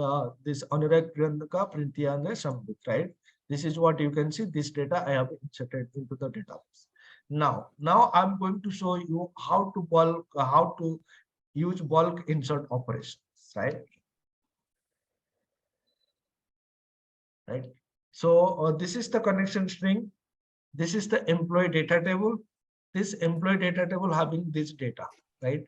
this Anurag, Priyanka, Printia, and Shambhit, right? This is what you can see. This data I have inserted into the database. Now I'm going to show you how to use bulk insert operations, right? Right. So this is the connection string. This is the employee data table. This employee data table having this data, right?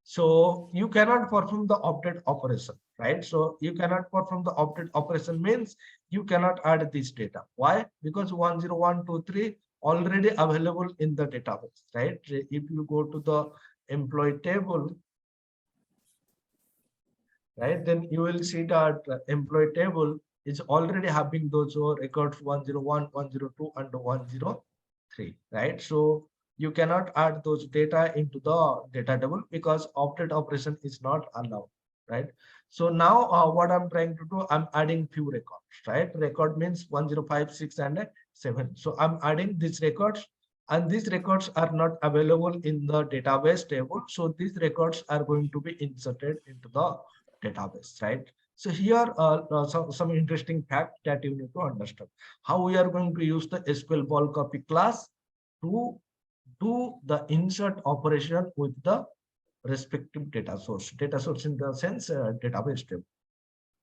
So you cannot perform the update operation, right? So you cannot perform the update operation means you cannot add this data. Why? Because 10123 already available in the database, right? If you go to the employee table, right, then you will see that employee table is already having those records 101, 102, and 103, right? So you cannot add those data into the data table because update operation is not allowed, right? So now what I'm trying to do, I'm adding few records, right? Record means 1056 and 7. So I'm adding these records, and these records are not available in the database table. So these records are going to be inserted into the database, right? So here some interesting fact that you need to understand how we are going to use the SQL bulk copy class to do the insert operation with the respective data source in the sense database table,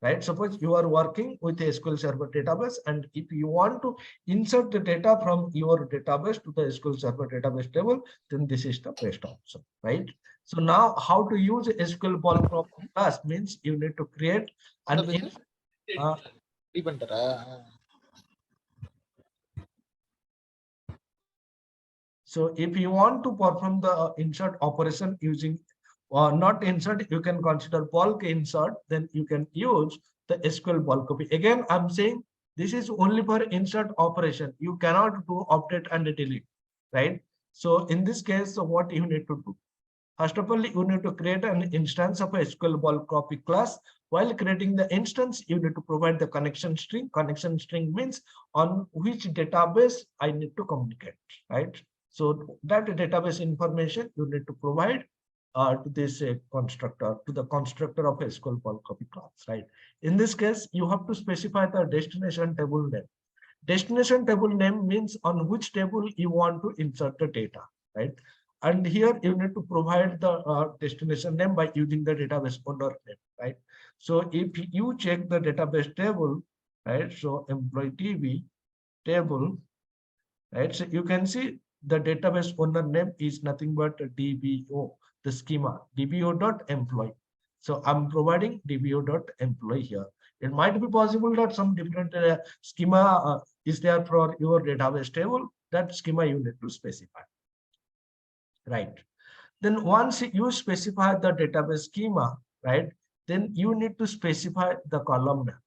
right? Suppose you are working with a SQL Server database, and if you want to insert the data from your database to the SQL Server database table, then this is the best option, right? So now how to use SQL bulk copy class means you need to create an so if you want to perform the insert operation using not insert, you can consider bulk insert, then you can use the SQL bulk copy. Again, I'm saying this is only for insert operation. You cannot do update and delete, right? So in this case, so what you need to do? First of all, you need to create an instance of a SQL bulk copy class. While creating the instance, you need to provide the connection string. Connection string means on which database I need to communicate, right? So that database information you need to provide to this constructor, to the constructor of SQL bulk copy class, right? In this case, you have to specify the destination table name. Destination table name means on which table you want to insert the data, right? And here you need to provide the destination name by using the database owner name, right? So if you check the database table, right? So employee TV table, right? So you can see the database owner name is nothing but DBO, the schema, DBO.employee. So I'm providing DBO.employee here. It might be possible that some different schema is there for your database table. That schema you need to specify, right? Then once you specify the database schema, right, then you need to specify the column mapping.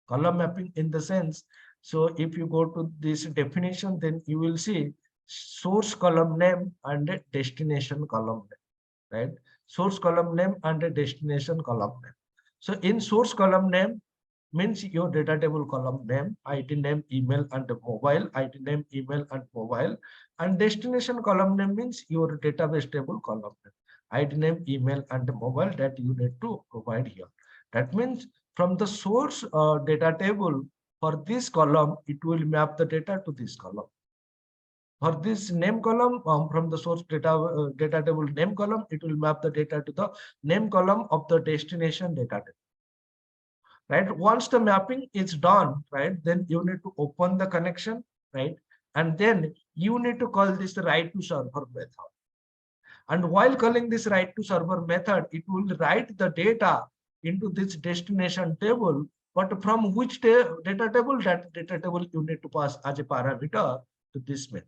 Column mapping in the sense, so if you go to this definition, then you will see source column name and a destination column name, right? Source column name and a destination column name. So in source column name means your data table column name, ID name, email, and mobile, ID name, email, and mobile. And destination column name means your database table column name, ID name, email, and mobile that you need to provide here. That means from the source data table for this column, it will map the data to this column. For this name column, from the source data table name column, it will map the data to the name column of the destination data table. Right, once the mapping is done, right, then you need to open the connection, right, and then you need to call this write to server method. And while calling this write to server method, it will write the data into this destination table, but from which data table, that data table you need to pass as a parameter to this method.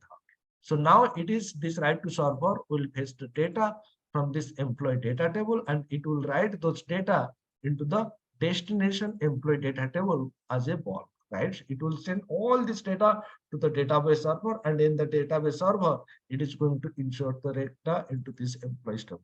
So now it is this write to server will fetch the data from this employee data table, and it will write those data into the destination employee data table as a bulk, right? It will send all this data to the database server, and in the database server, it is going to insert the data into this employee table.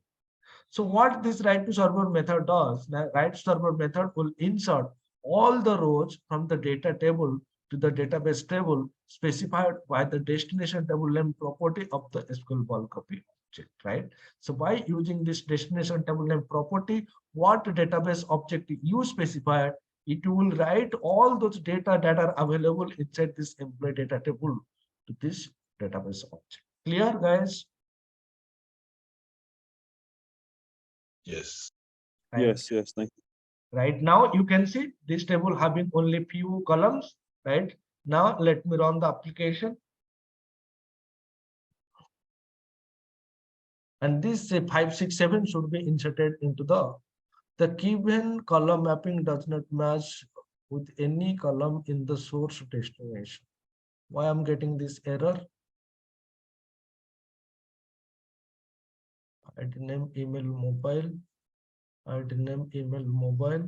So what this write to server method does, the write to server method will insert all the rows from the data table to the database table specified by the destination table name property of the SqlBulkCopy object, right? So by using this destination table name property, what database object you specified, it will write all those data that are available inside this employee data table to this database object. Clear, guys? Yes. Right. Yes, thank you. Right now you can see this table having only few columns, right? Now let me run the application. And this 5, 6, 7 should be inserted into the given column mapping does not match with any column in the source destination. Why I'm getting this error? ID name, email, mobile, ID name, email, mobile.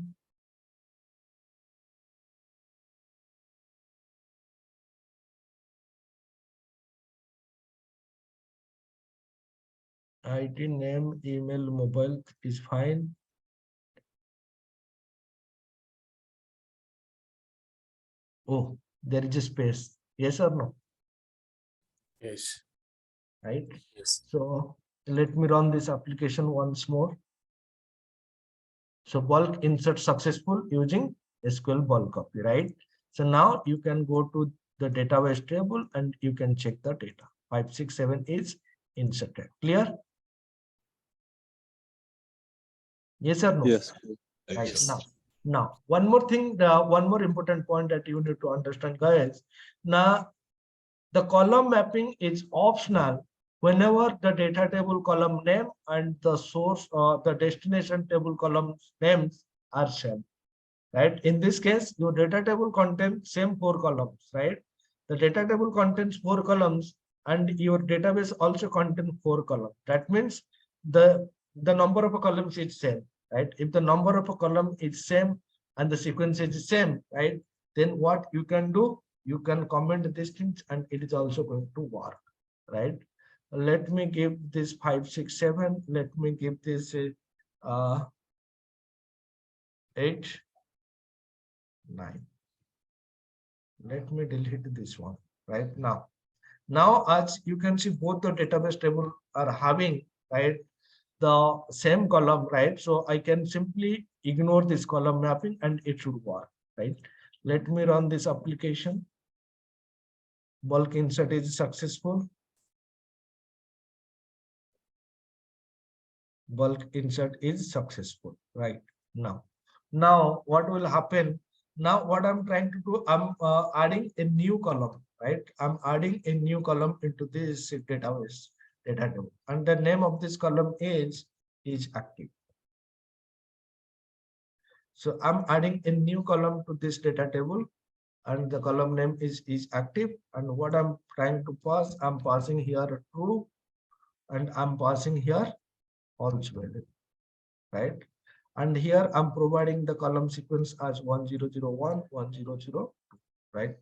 ID name, email, mobile is fine. Oh, there is a space. Yes or no? Yes. Right. Yes. So let me run this application once more. So bulk insert successful using SqlBulkCopy, right? So now you can go to the database table and you can check the data. 5, 6, 7 is inserted. Clear? Yes or no? Yes. Right. Yes. Now one more thing, one more important point that you need to understand, guys. Now the column mapping is optional whenever the data table column name and the source or the destination table column names are same, right? In this case, your data table contains same 4 columns, right? The data table contains 4 columns and your database also contains 4 columns. That means the number of columns is same, right? If the number of a column is same and the sequence is same, right? Then what you can do, you can comment these things and it is also going to work, right? Let me give this 5, 6, 7. Let me give this 8, 9. Let me delete this one right now. Now, as you can see, both the database table are having, right, the same column, right? So I can simply ignore this column mapping and it should work, right? Let me run this application. Bulk insert is successful. bulk insert is successful, right? Now what will happen? Now what I'm trying to do, I'm adding a new column, right? I'm adding a new column into this database data table, and the name of this column is active. So I'm adding a new column to this data table, and the column name is active. And what I'm trying to pass, I'm passing here true, and I'm passing here false value, right? And here I'm providing the column sequence as 1001, 1002, right?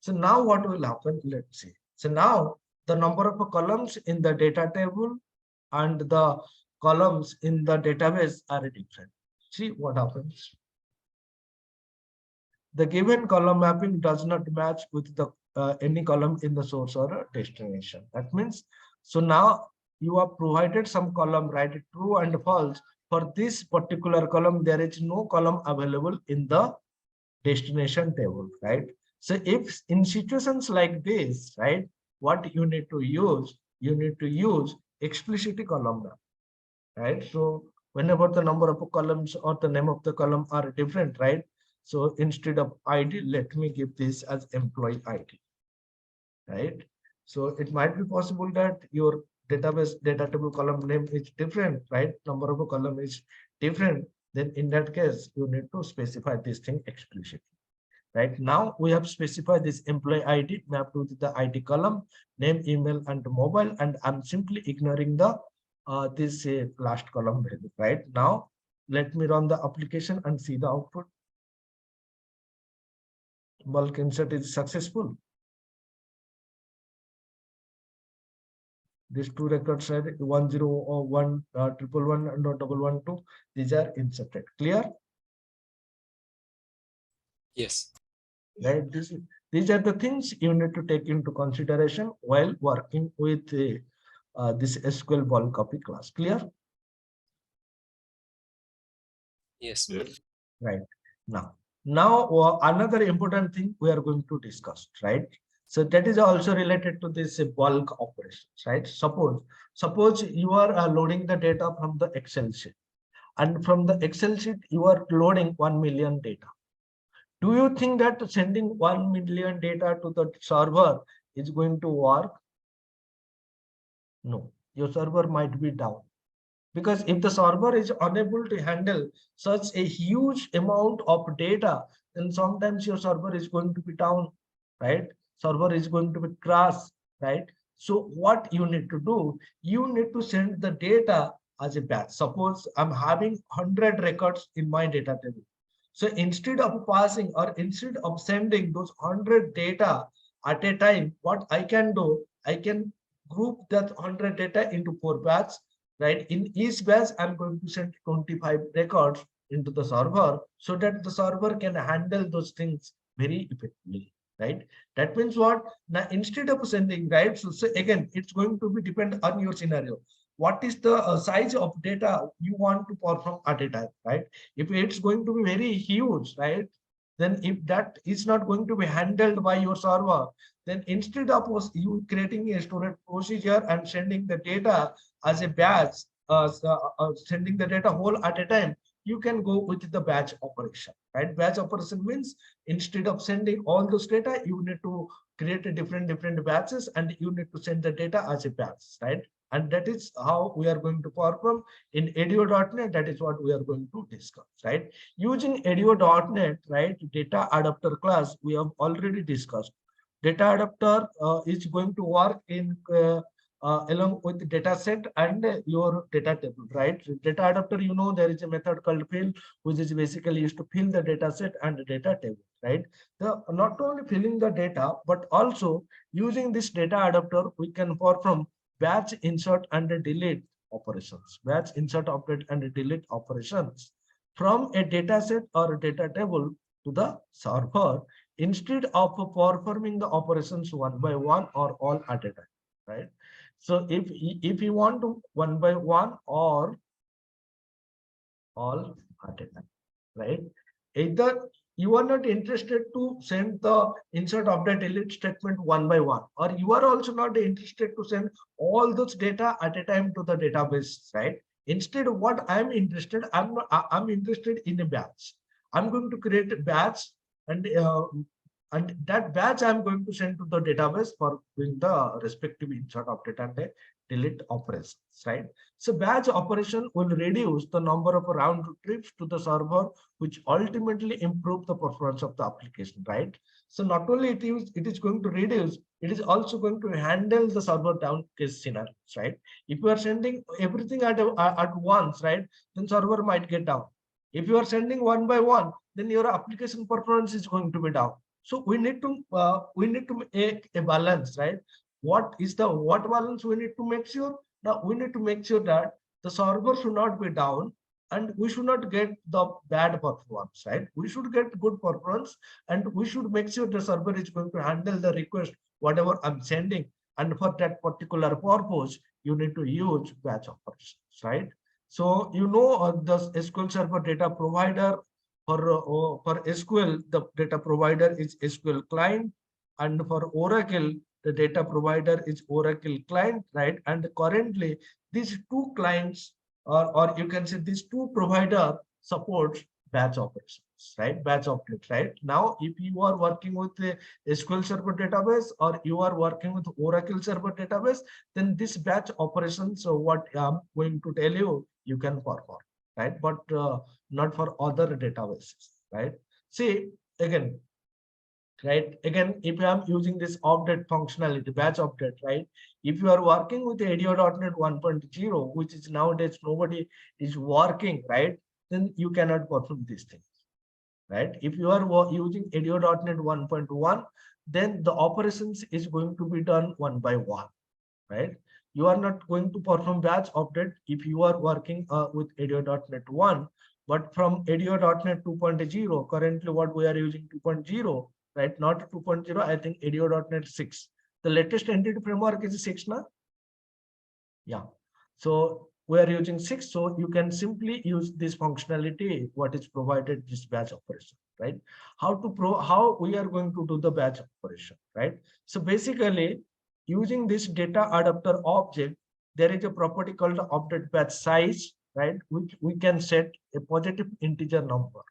So now what will happen? Let's see. So now the number of columns in the data table and the columns in the database are different. See what happens. The given column mapping does not match with the any column in the source or destination. That means, so now you have provided some column, write it true and false. For this particular column, there is no column available in the destination table, right? So if in situations like this, right, what you need to use explicit column map, right? So whenever the number of columns or the name of the column are different, right? So instead of ID, let me give this as employee ID, right? So it might be possible that your database data table column name is different, right? Number of a column is different. Then in that case, you need to specify this thing explicitly. Right now, we have specified this employee ID mapped to the ID column, name, email, and mobile, and I'm simply ignoring the this last column value. Right now, let me run the application and see the output. Bulk insert is successful. These two records are 101, 111, and 112. These are inserted. Clear? Yes. Right. These are the things you need to take into consideration while working with this SqlBulkCopy class. Clear? Yes. Yes. Right. Now another important thing we are going to discuss, right? So that is also related to this bulk operations, right? Suppose you are loading the data from the Excel sheet, and from the Excel sheet you are loading 1 million data. Do you think that sending 1 million data to the server is going to work? No, your server might be down. Because if the server is unable to handle such a huge amount of data, then sometimes your server is going to be down, right? Server is going to be crash, right? So what you need to do, you need to send the data as a batch. Suppose I'm having 100 records in my data table. So instead of passing or instead of sending those 100 data at a time, what I can do, I can group that 100 data into 4 batches, right? In each batch, I'm going to send 25 records into the server so that the server can handle those things very effectively, right? That means what? Now, instead of sending, right? So again, it's going to be depend on your scenario. What is the size of data you want to perform at a time, right? If it's going to be very huge, right? Then if that is not going to be handled by your server, then instead of you creating a storage procedure and sending the data as a batch, sending the data whole at a time, you can go with the batch operation, right? Batch operation means instead of sending all those data, you need to create a different batches and you need to send the data as a batch, right? And that is how we are going to perform in ADO.NET. That is what we are going to discuss, right? Using ADO.NET, right? Data adapter class, we have already discussed. Data adapter is going to work in along with the data set and your data table, right? Data adapter, you know, there is a method called fill, which is basically used to fill the data set and the data table, right? Not only filling the data, but also using this data adapter, we can perform batch insert and delete operations, batch insert, update, and delete operations from a data set or a data table to the server instead of performing the operations one by one or all at a time, right? So if you want to one by one or all at a time, right? Either you are not interested to send the insert, update, delete statement one by one, or you are also not interested to send all those data at a time to the database, right? Instead of what I'm interested, I'm interested in a batch. I'm going to create a batch, and that batch I'm going to send to the database for doing the respective insert, update, and delete operations, right? So batch operation will reduce the number of round trips to the server, which ultimately improve the performance of the application, right? So not only it is going to reduce, it is also going to handle the server down case scenarios, right? If you are sending everything at once, right, then server might get down. If you are sending one by one, then your application performance is going to be down. So we need to make a balance, right? What balance we need to make sure? Now we need to make sure that the server should not be down, and we should not get the bad performance, right? We should get good performance, and we should make sure the server is going to handle the request whatever I'm sending. And for that particular purpose, you need to use batch operations, right? So the SQL Server data provider for SQL, the data provider is SQL client, and for Oracle, the data provider is Oracle client, right? And currently, these two clients, or you can say these two provider supports batch operations, right? Batch update, right? Now, if you are working with the SQL Server database, or you are working with Oracle Server database, then this batch operations, so what I'm going to tell you, you can perform, right? But not for other databases, right? See, again, right? Again, if I'm using this update functionality, batch update, right? If you are working with ADO.NET 1.0, which is nowadays nobody is working, right? Then you cannot perform these things, right? If you are using ADO.NET 1.1, then the operations is going to be done one by one, right? You are not going to perform batch update if you are working with ADO.NET 1, but from ADO.NET 2.0, currently what we are using 2.0, right? Not 2.0, I think ADO.NET 6. The latest entity framework is 6 now. Yeah. So we are using 6, so you can simply use this functionality, what is provided, this batch operation, right? How we are going to do the batch operation, right? So basically, using this data adapter object, there is a property called update batch size, right? Which we can set a positive integer number,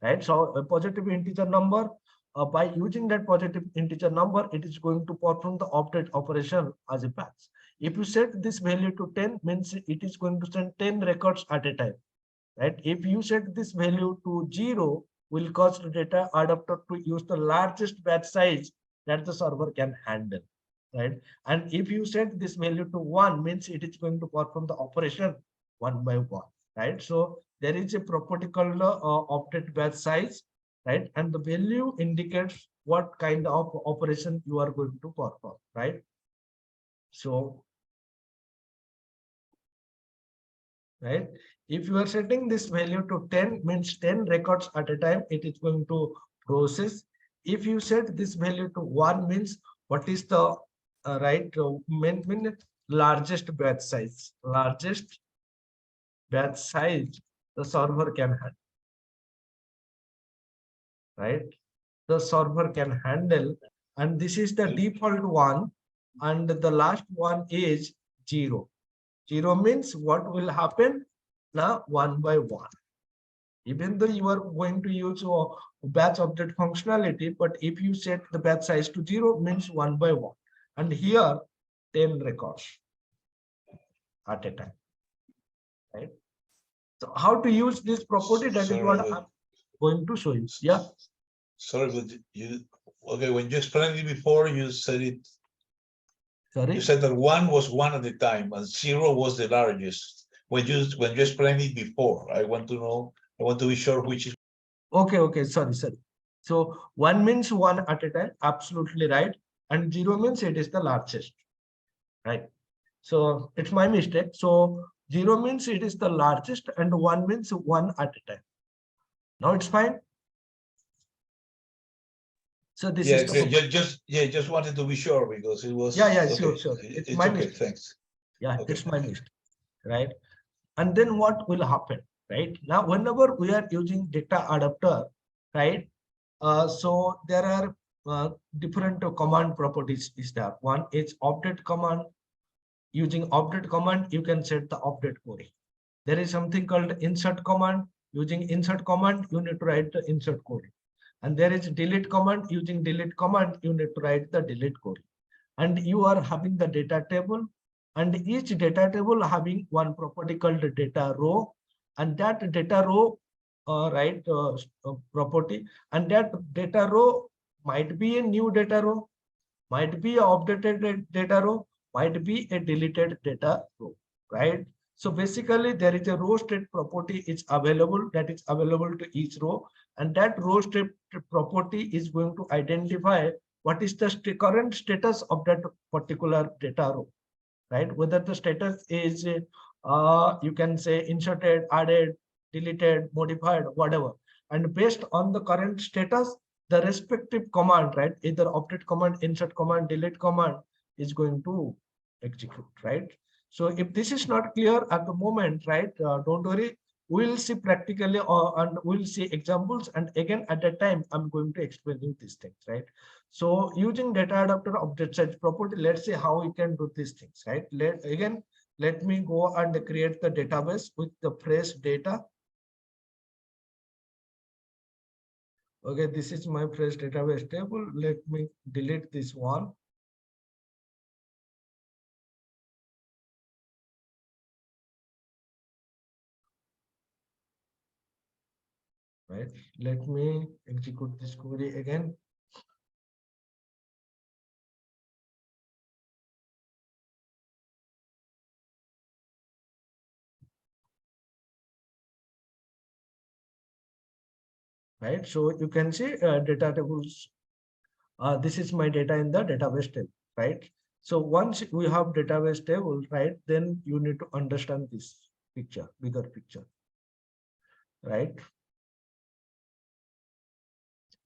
right? So a positive integer number, by using that positive integer number, it is going to perform the update operation as a batch. If you set this value to 10, means it is going to send 10 records at a time, right? If you set this value to 0, will cause the data adapter to use the largest batch size that the server can handle, right? And if you set this value to 1, means it is going to perform the operation one by one, right? So there is a property called update batch size, right? And the value indicates what kind of operation you are going to perform, right? So, right, if you are setting this value to 10, means 10 records at a time it is going to process. If you set this value to 1, means what is the largest batch size, the server can handle, right? The server can handle, and this is the default one, and the last one is 0. 0 means what will happen now, one by one. Even though you are going to use a batch update functionality, but if you set the batch size to 0, means one by one. And here 10 records at a time, right? So how to use this property, that is what I'm going to show you. Yeah. Sorry, but okay, when you explained it before, you said it. Sorry. You said that 1 was 1 at a time and 0 was the largest. When you explained it before, I want to know. I want to be sure which is. Okay. Sorry. So 1 means 1 at a time. Absolutely right. And 0 means it is the largest, right? So it's my mistake. So 0 means it is the largest, and 1 means 1 at a time. Now it's fine. So this is just wanted to be sure, because it was sure. It's my okay, mistake. Thanks. Yeah, okay. It's my mistake, right? And then what will happen, right? Now, whenever we are using data adapter, right? So there are different command properties is there. One is update command. Using update command, you can set the update query, There is something called insert command. Using insert command, you need to write the insert query. And there is delete command. Using delete command, you need to write the delete query. And you are having the data table, and each data table having one property called data row, and that data row property, and that data row might be a new data row, might be a updated data row, might be a deleted data row, right? So basically there is a row state property is available, that is available to each row, and that row state property is going to identify what is the current status of that particular data row, right? Whether the status is you can say inserted, added, deleted, modified, whatever. And based on the current status, the respective command, right? Either update command, insert command, delete command is going to execute, right? So if this is not clear at the moment, right, don't worry. We'll see practically and we'll see examples. And again, at that time, I'm going to explain you these things, right? So using data adapter object size property, let's see how we can do these things, right? Let me go and create the database with the fresh data. Okay, this is my fresh database table. Let me delete this one. Right. Let me execute this query again. Right. So you can see data tables. This is my data in the database table, right? So once we have database table, right, then you need to understand this picture, bigger picture, right?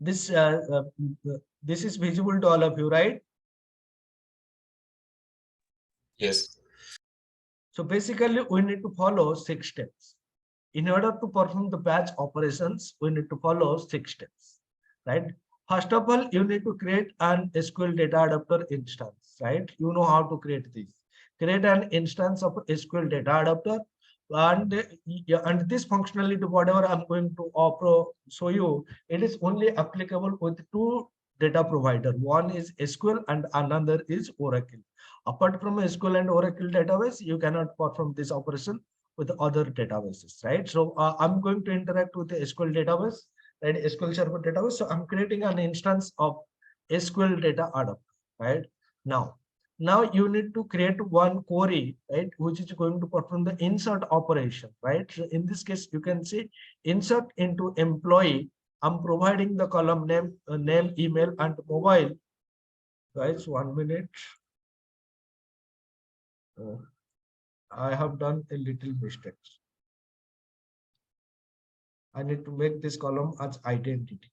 This this is visible to all of you, right? Yes. So basically, we need to follow 6 steps. In order to perform the batch operations, we need to follow 6 steps, right? First of all, you need to create an SQL data adapter instance, right? You know how to create this. Create an instance of SQL data adapter, and this functionality, whatever I'm going to show you, it is only applicable with 2 data provider. One is SQL and another is Oracle. Apart from SQL and Oracle database, you cannot perform this operation with other databases, right? So I'm going to interact with the SQL database, right? SQL Server database. So I'm creating an instance of SQL data adapter, right? Now you need to create one query, right, which is going to perform the insert operation, right? So in this case, you can see insert into employee. I'm providing the column name, email, and mobile. Guys, 1 minute. I have done a little mistake. I need to make this column as identity.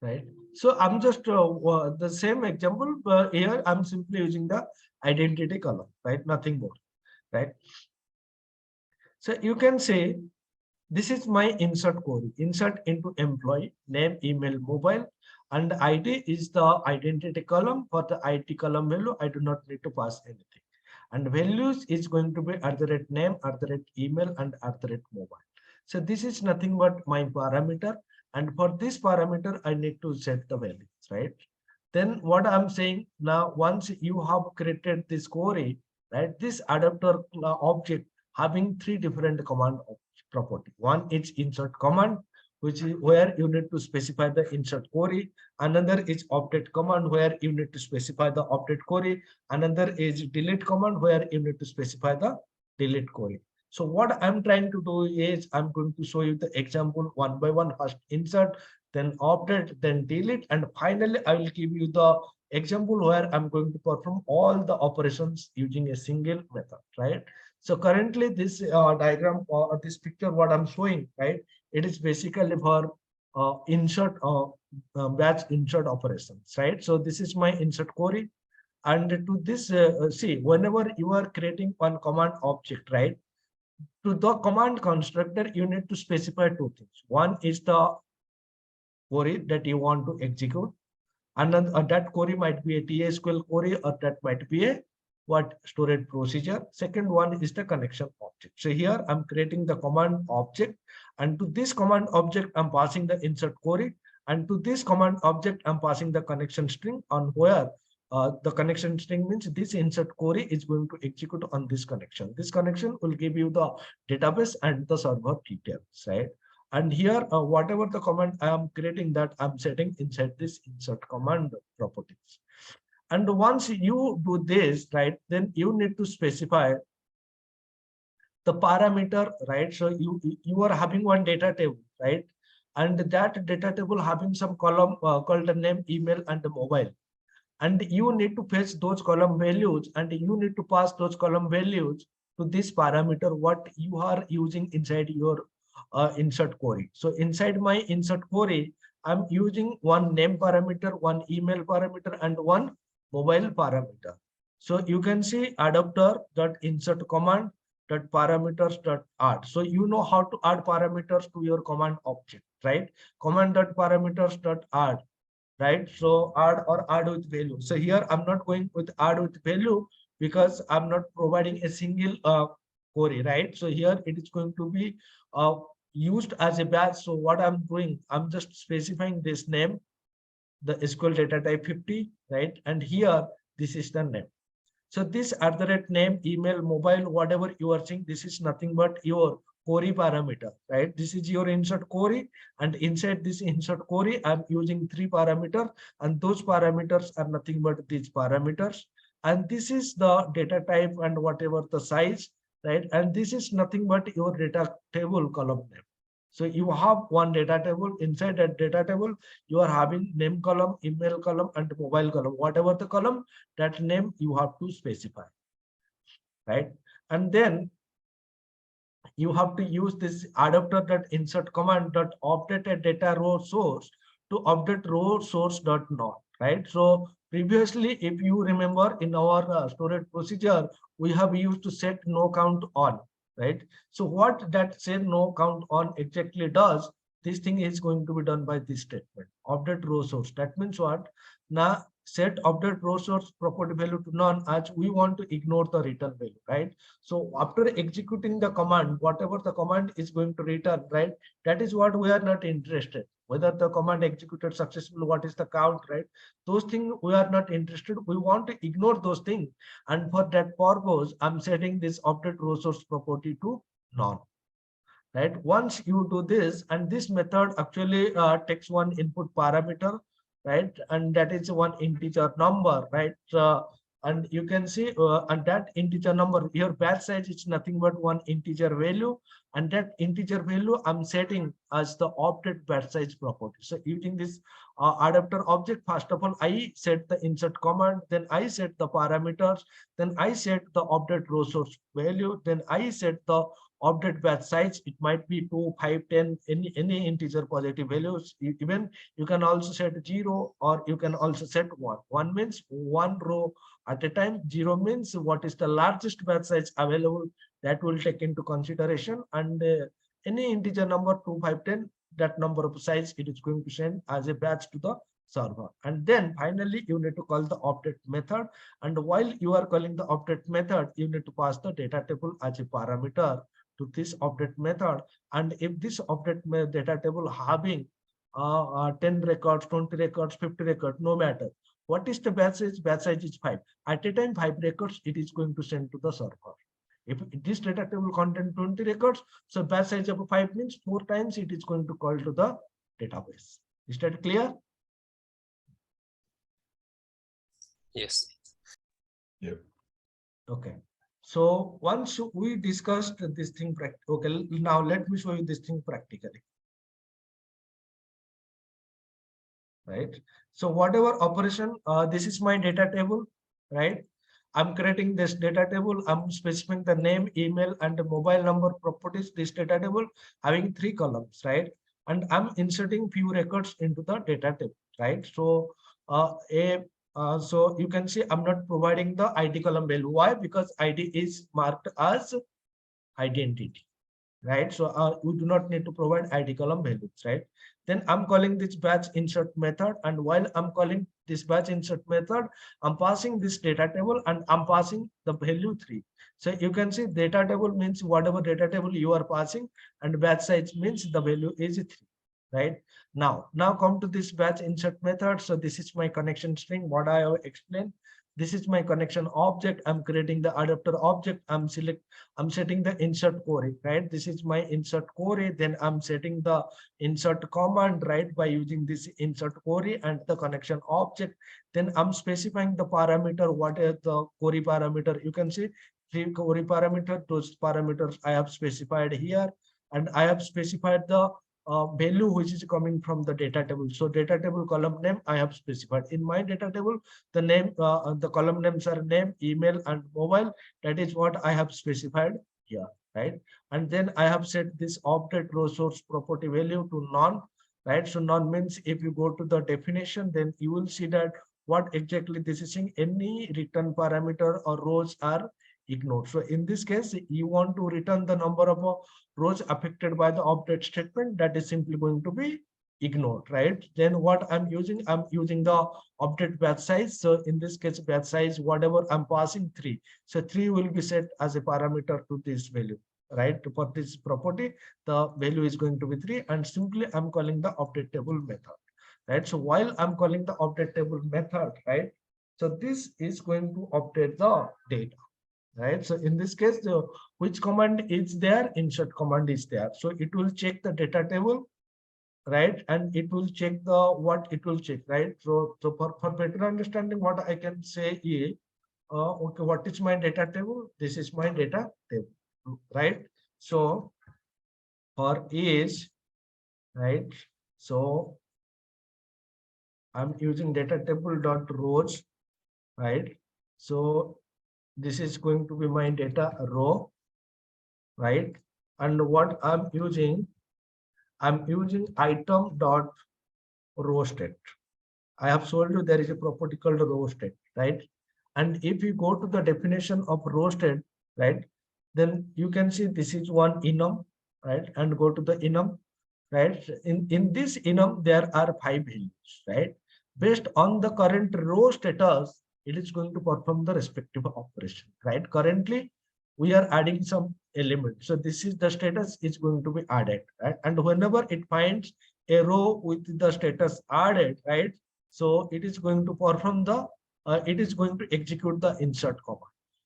Right. So I'm just the same example here. I'm simply using the identity column, right? Nothing more, right? So you can say this is my insert query. Insert into employee, name, email, mobile, and ID is the identity column. For the ID column value, I do not need to pass anything. And values is going to be @name, email, and @mobile. So this is nothing but my parameter. And for this parameter, I need to set the values, right? Then what I'm saying now, once you have created this query, right, this adapter object having 3 different command property. One is insert command, which is where you need to specify the insert query. Another is update command, where you need to specify the update query. Another is delete command, where you need to specify the delete query. So what I'm trying to do is I'm going to show you the example one by one. First insert, then update, then delete, and finally I will give you the example where I'm going to perform all the operations using a single method, right? So currently this diagram or this picture, what I'm showing, right? It is basically for insert batch insert operations, right? So this is my insert query. And to this, see, whenever you are creating one command object, right? To the command constructor, you need to specify two things. One is the query that you want to execute, and then that query might be a TSQL query, or that might be a what storage procedure. Second one is the connection object. So here I'm creating the command object, and to this command object I'm passing the insert query, and to this command object I'm passing the connection string, on where the connection string means this insert query is going to execute on this connection. This connection will give you the database and the server details, right? And here, whatever the command I am creating, that I'm setting inside this insert command properties. And once you do this, right, then you need to specify the parameter, right? So you are having one data table, right? And that data table having some column called the name, email, and the mobile. And you need to fetch those column values, and you need to pass those column values to this parameter what you are using inside your insert query. So inside my insert query, I'm using one name parameter, one email parameter, and one mobile parameter. So you can see adapter dot insert command dot parameters dot add. So you know how to add parameters to your command object, right? Command dot parameters dot add, right? So add or add with value. So here I'm not going with add with value because I'm not providing a single query, right? So here it is going to be used as a batch. So what I'm doing, I'm just specifying this name, the SQL data type 50, right? And here this is the name. So this @name, email, mobile, whatever you are seeing, this is nothing but your query parameter, right? This is your insert query, and inside this insert query, I'm using 3 parameters, and those parameters are nothing but these parameters. And this is the data type and whatever the size, right? And this is nothing but your data table column name. So you have one data table. Inside that data table, you are having name column, email column, and mobile column. Whatever the column, that name you have to specify, right? And then you have to use this adapter dot insert command dot update a data row source to update row source dot not, right? So previously, if you remember in our storage procedure, we have used to set no count on, right? So what that say no count on exactly does, this thing is going to be done by this statement, update row source. That means what? Now set update row source property value to none, as we want to ignore the return value, right? So after executing the command, whatever the command is going to return, right? That is what we are not interested. Whether the command executed successfully, what is the count, right? Those things we are not interested. We want to ignore those things. And for that purpose, I'm setting this update row source property to none, right? Once you do this, and this method actually takes one input parameter, right? And that is one integer number, right? And you can see, and that integer number, your batch size is nothing but one integer value, and that integer value I'm setting as the update batch size property. So using this adapter object, first of all, I set the insert command, then I set the parameters, then I set the update row source value, then I set the update batch size. It might be 2, 5, 10, any integer positive values. Even you can also set 0, or you can also set 1. 1 means one row at a time. 0 means what is the largest batch size available, that will take into consideration. And any integer number 2, 5, 10, that number of size it is going to send as a batch to the server. And then finally you need to call the update method, and while you are calling the update method, you need to pass the data table as a parameter to this update method. And if this update data table having 10 records, 20 records, 50 records, no matter what is the batch size is 5. At a time 5 records it is going to send to the server. If this data table contain 20 records, so batch size of 5 means 4 times it is going to call to the database. Is that clear? Yes. Yeah. Okay. So once we discussed this thing, okay, now let me show you this thing practically. right? So whatever operation, this is my data table, right? I'm creating this data table. I'm specifying the name, email, and the mobile number properties. This data table having 3 columns, right? And I'm inserting few records into the data table, right? So so you can see I'm not providing the ID column value. Why? Because ID is marked as identity, right? So we do not need to provide ID column values, right? Then I'm calling this batch insert method, and while I'm calling this batch insert method, I'm passing this data table and I'm passing the value 3. So you can see data table means whatever data table you are passing, and batch size means the value is 3, right? Now come to this batch insert method. So this is my connection string, what I have explained. This is my connection object. I'm creating the adapter object. I'm setting the insert query, right? This is my insert query. Then I'm setting the insert command, right, by using this insert query and the connection object. Then I'm specifying the parameter. What is the query parameter? You can see 3 query parameter. Those parameters I have specified here, and I have specified the value which is coming from the data table. So data table column name I have specified in my data table. The name, the column names are name, email, and mobile. That is what I have specified here, right? And then I have set this update row source property value to none, right? So none means if you go to the definition, then you will see that what exactly this is saying. Any return parameter or rows are ignored. So in this case, you want to return the number of rows affected by the update statement, that is simply going to be ignored, right? Then what I'm using the update batch size. So in this case, batch size, whatever I'm passing 3. So 3 will be set as a parameter to this value, right? For this property, the value is going to be 3, and simply I'm calling the update table method, right? So while I'm calling the update table method, right? So this is going to update the data, right? So in this case, which command is there? Insert command is there. So it will check the data table, right? And it will check the what it will check, right? So for better understanding, what I can say is, okay, what is my data table? This is my data table, right? So for is, right? So I'm using data table dot rows, right? So this is going to be my data row, right? And what I'm using item dot row state. I have told you there is a property called row state, right? And if you go to the definition of row state, right, then you can see this is one enum, right? And go to the enum, right? In this enum, there are 5 values, right? Based on the current row status, it is going to perform the respective operation, right? Currently, we are adding some element. So this is the status is going to be added, right? And whenever it finds a row with the status added, right? So it is going to perform the, it is going to execute the insert command,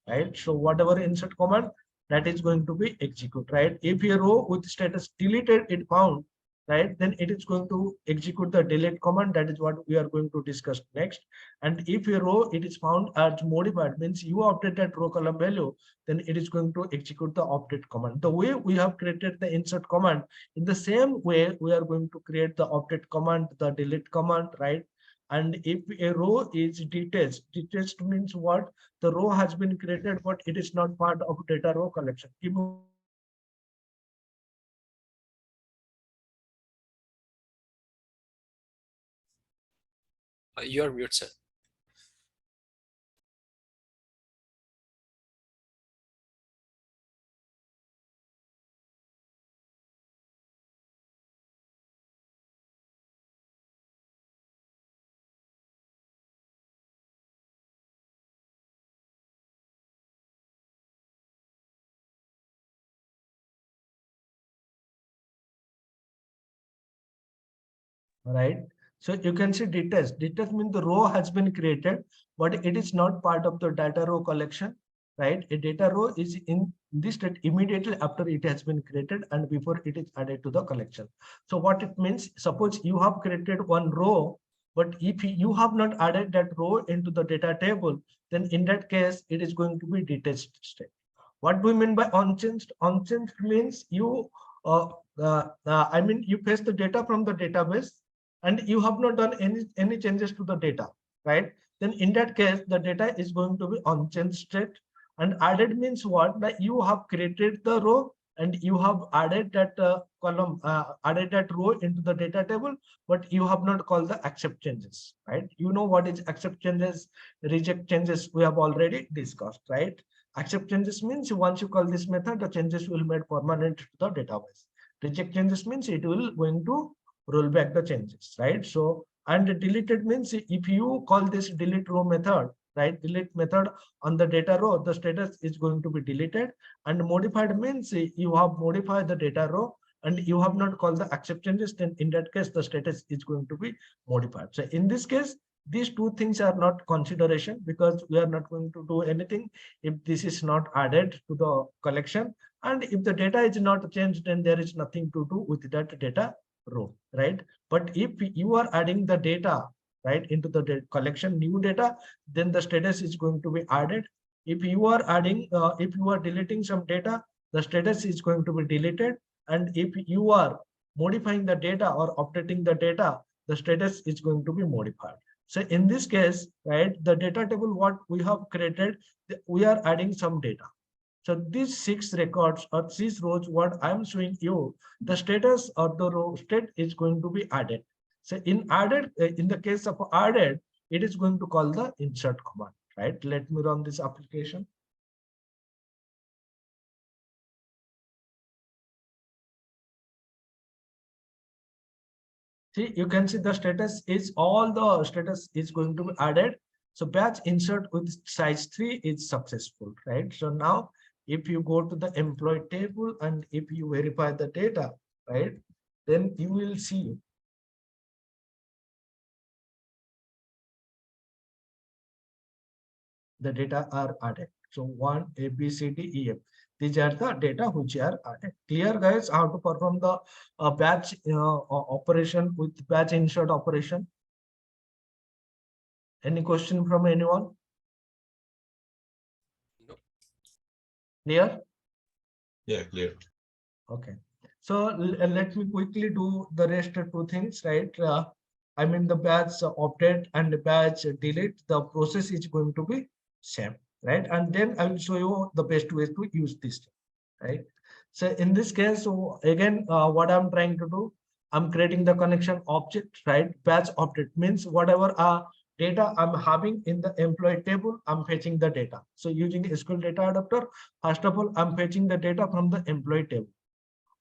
right? So whatever insert command that is going to be executed, right? If a row with status deleted it found, right, then it is going to execute the delete command. That is what we are going to discuss next. And if a row it is found as modified, means you update that row column value, then it is going to execute the update command. The way we have created the insert command, in the same way we are going to create the update command, the delete command, right? And if a row is detached means what? The row has been created, but it is not part of data row collection. You are mute, sir. Right? So you can see detached. Detached means the row has been created, but it is not part of the data row collection, right? A data row is in this state immediately after it has been created and before it is added to the collection. So what it means, suppose you have created one row, but if you have not added that row into the data table, then in that case, it is going to be detached state. What do we mean by unchanged? Unchanged means you, I mean, you paste the data from the database, and you have not done any changes to the data, right? Then in that case, the data is going to be unchanged state. And added means what? That you have created the row and you have added that column, added that row into the data table, but you have not called the accept changes, right? You know what is accept changes, reject changes, we have already discussed, right? Accept changes means once you call this method, the changes will be made permanent to the database. Reject changes means it will going to roll back the changes, right? So, and deleted means if you call this delete row method, right? Delete method on the data row, the status is going to be deleted. And modified means you have modified the data row and you have not called the accept changes, then in that case, the status is going to be modified. So in this case, these two things are not consideration because we are not going to do anything if this is not added to the collection. And if the data is not changed, then there is nothing to do with that data row, right? But if you are adding the data, right, into the collection new data, then the status is going to be added. If you are adding, if you are deleting some data, the status is going to be deleted. And if you are modifying the data or updating the data, the status is going to be modified. So in this case, right, the data table what we have created, we are adding some data. So these 6 records or 6 rows, what I'm showing you, the status or the row state is going to be added. So in added, in the case of added, it is going to call the insert command, right? Let me run this application. See, you can see the status is all the status is going to be added. So batch insert with size 3 is successful, right? So now if you go to the employee table and if you verify the data, right, then you will see the data are added. So 1, A, B, C, D, E, F. These are the data which are added. Clear, guys, how to perform the batch operation with batch insert operation? Any question from anyone? No. Clear? Yeah, clear. Okay. So let me quickly do the rest of 2 things, right? I mean the batch update and the batch delete, the process is going to be same, right? And then I will show you the best way to use this, right? So in this case, so again, what I'm trying to do, I'm creating the connection object, right? Batch update means whatever data I'm having in the employee table, I'm fetching the data. So using SQL data adapter, first of all, I'm fetching the data from the employee table.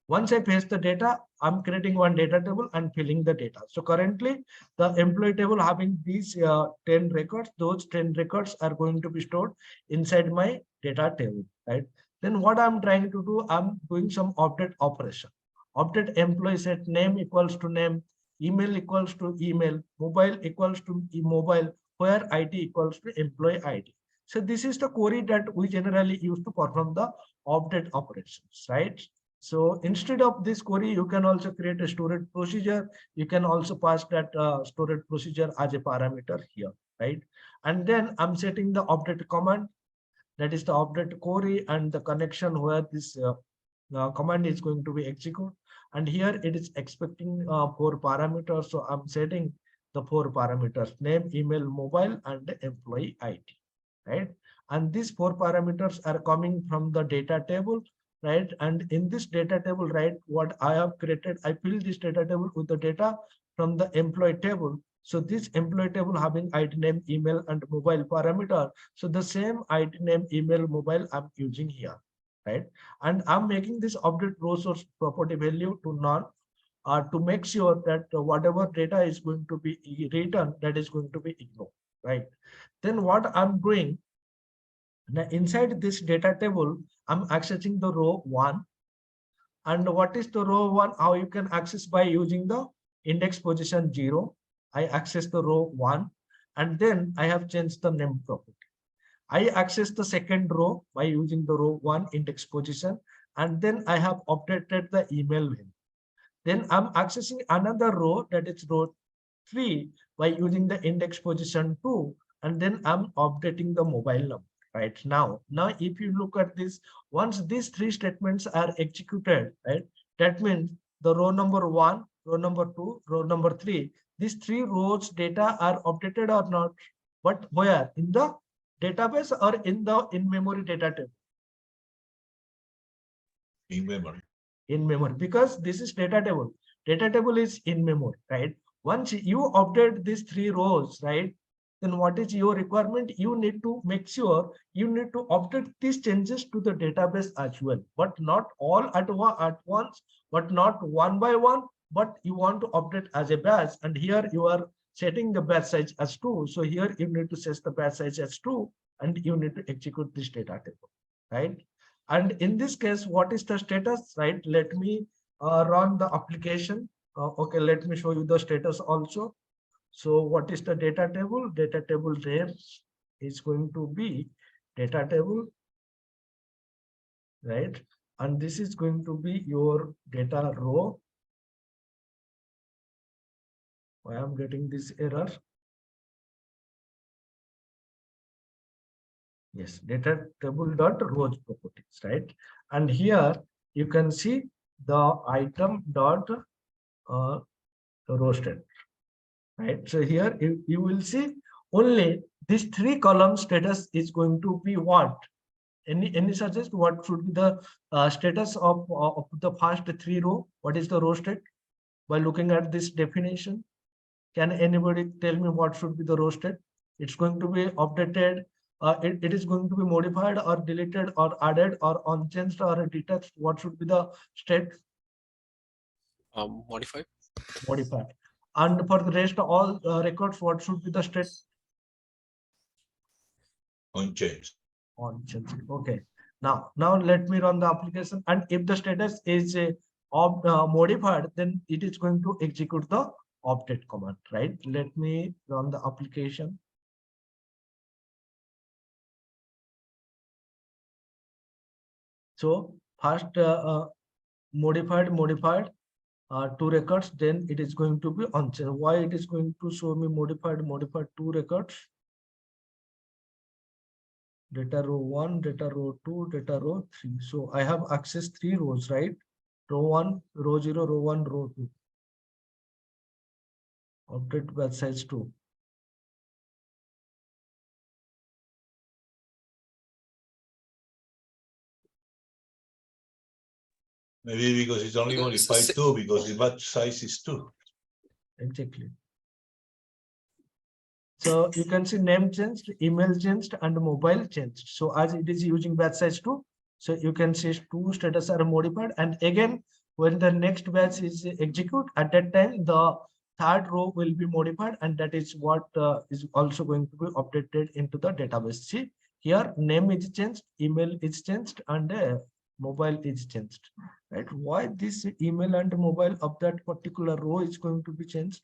Once I paste the data, I'm creating one data table and filling the data. So currently the employee table having these 10 records, those 10 records are going to be stored inside my data table, right? Then what I'm trying to do, I'm doing some update operation. Update employee set name equals to name, email equals to email, mobile equals to mobile, where ID equals to employee ID. So this is the query that we generally use to perform the update operations, right? So instead of this query, you can also create a storage procedure. You can also pass that storage procedure as a parameter here, right? And then I'm setting the update command, that is the update query and the connection where this command is going to be executed. And here it is expecting 4 parameters. So I'm setting the 4 parameters: name, email, mobile, and the employee ID, right? And these 4 parameters are coming from the data table, right? And in this data table, right, what I have created, I fill this data table with the data from the employee table. So this employee table having ID, name, email, and mobile parameter. So the same ID, name, email, mobile I'm using here, right? And I'm making this update row source property value to none, to make sure that whatever data is going to be written, that is going to be ignored, right? Then what I'm doing, now inside this data table, I'm accessing the row 1. And what is the row 1? How you can access by using the index position 0. I access the row 1, and then I have changed the name property. I access the second row by using the row 1 index position, and then I have updated the email value. Then I'm accessing another row, that is row 3, by using the index position 2, and then I'm updating the mobile number. Right now, if you look at this, once these 3 statements are executed, right, that means the row number 1, row number 2, row number 3, these 3 rows data are updated or not? But where? In the database or in the in-memory data table? In memory. In memory, because this is data table. Data table is in memory, right? Once you update these 3 rows, right, then what is your requirement? You need to make sure you need to update these changes to the database as well, but not all at once, but not one by one, but you want to update as a batch. And here you are setting the batch size as 2. So here you need to set the batch size as 2, and you need to execute this data table, right? And in this case, what is the status, right? Let me run the application. Okay, let me show you the status also. So what is the data table? Data table there is going to be data table, right? And this is going to be your data row. Why I'm getting this error? Yes, data table dot rows properties, right? And here you can see the item dot row state. Right, so here you will see only these 3 column status is going to be what? Any suggest what should be the status of the first 3 row? What is the row state? By looking at this definition, can anybody tell me what should be the row state? It's going to be updated. It is going to be modified or deleted or added or unchanged or detached. What should be the state? Modified. Modified. And for the rest all records, what should be the state? Unchanged. Unchanged. Okay. Now let me run the application, and if the status is modified, then it is going to execute the update command, right? Let me run the application. So first modified 2 records, then it is going to be unchanged. Why it is going to show me modified 2 records? Data row 1, data row 2, data row 3. So I have access 3 rows, right? Row 1, row 0, row 1, row 2. Update batch size 2. Maybe because it's only modified 2, because the batch size is 2. Exactly. So you can see name changed, email changed, and mobile changed. So as it is using batch size 2, so you can see 2 status are modified. And again, when the next batch is execute, at that time the 3rd row will be modified, and that is what is also going to be updated into the database. See here, name is changed, email is changed, and mobile is changed. Right? Why this email and mobile of that particular row is going to be changed?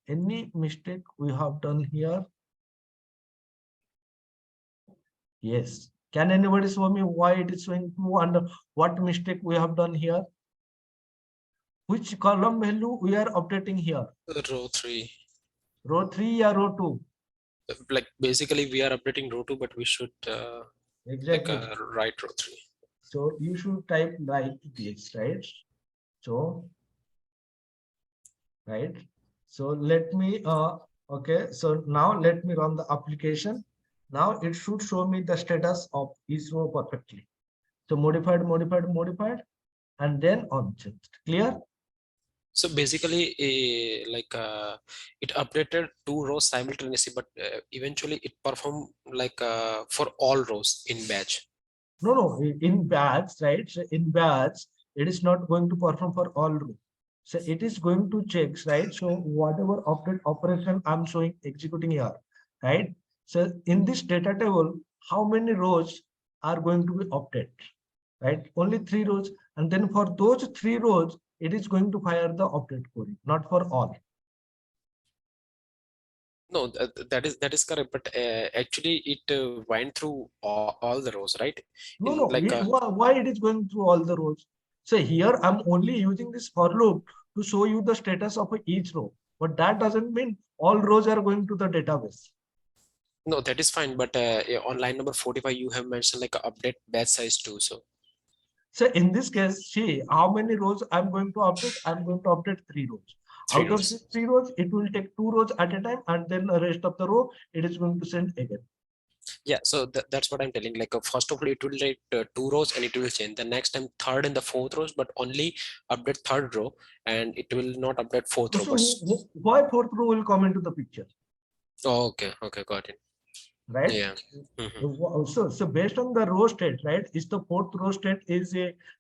Any mistake we have done here? Yes. Can anybody show me why it is showing 2 and what mistake we have done here? Which column value we are updating here? Row 3. Row 3 or row 2? Like basically we are updating row 2, but we should Exactly. write row 3. So you should type like this, right? So, right. So let me, okay. So now let me run the application. Now it should show me the status of each row perfectly. So modified, and then unchanged. Clear? So basically, it updated 2 rows simultaneously, but eventually it performed for all rows in batch. No, in batch, right? So in batch, it is not going to perform for all rows. So it is going to check, right? So whatever update operation I'm showing executing here, right? So in this data table, how many rows are going to be updated, right? Only 3 rows. And then for those 3 rows, it is going to fire the update query, not for all. No, that is correct, but actually it went through all the rows, right? No, why it is going through all the rows? So here I'm only using this for loop to show you the status of each row, but that doesn't mean all rows are going to the database. No, that is fine, but on line number 45, you have mentioned like update batch size 2. So in this case, see how many rows I'm going to update. I'm going to update 3 rows. Three Out of rows. these 3 rows, it will take 2 rows at a time, and then the rest of the row, it is going to send again. Yeah, so that's what I'm telling. Like first of all, it will take 2 rows and it will change. The next time third and the fourth rows, but only update third row, and it will not update fourth row. So But why 4th row will come into the picture, oh, okay, got it. right? Yeah. Mhm. So based on the row state, right? Is the 4th row state is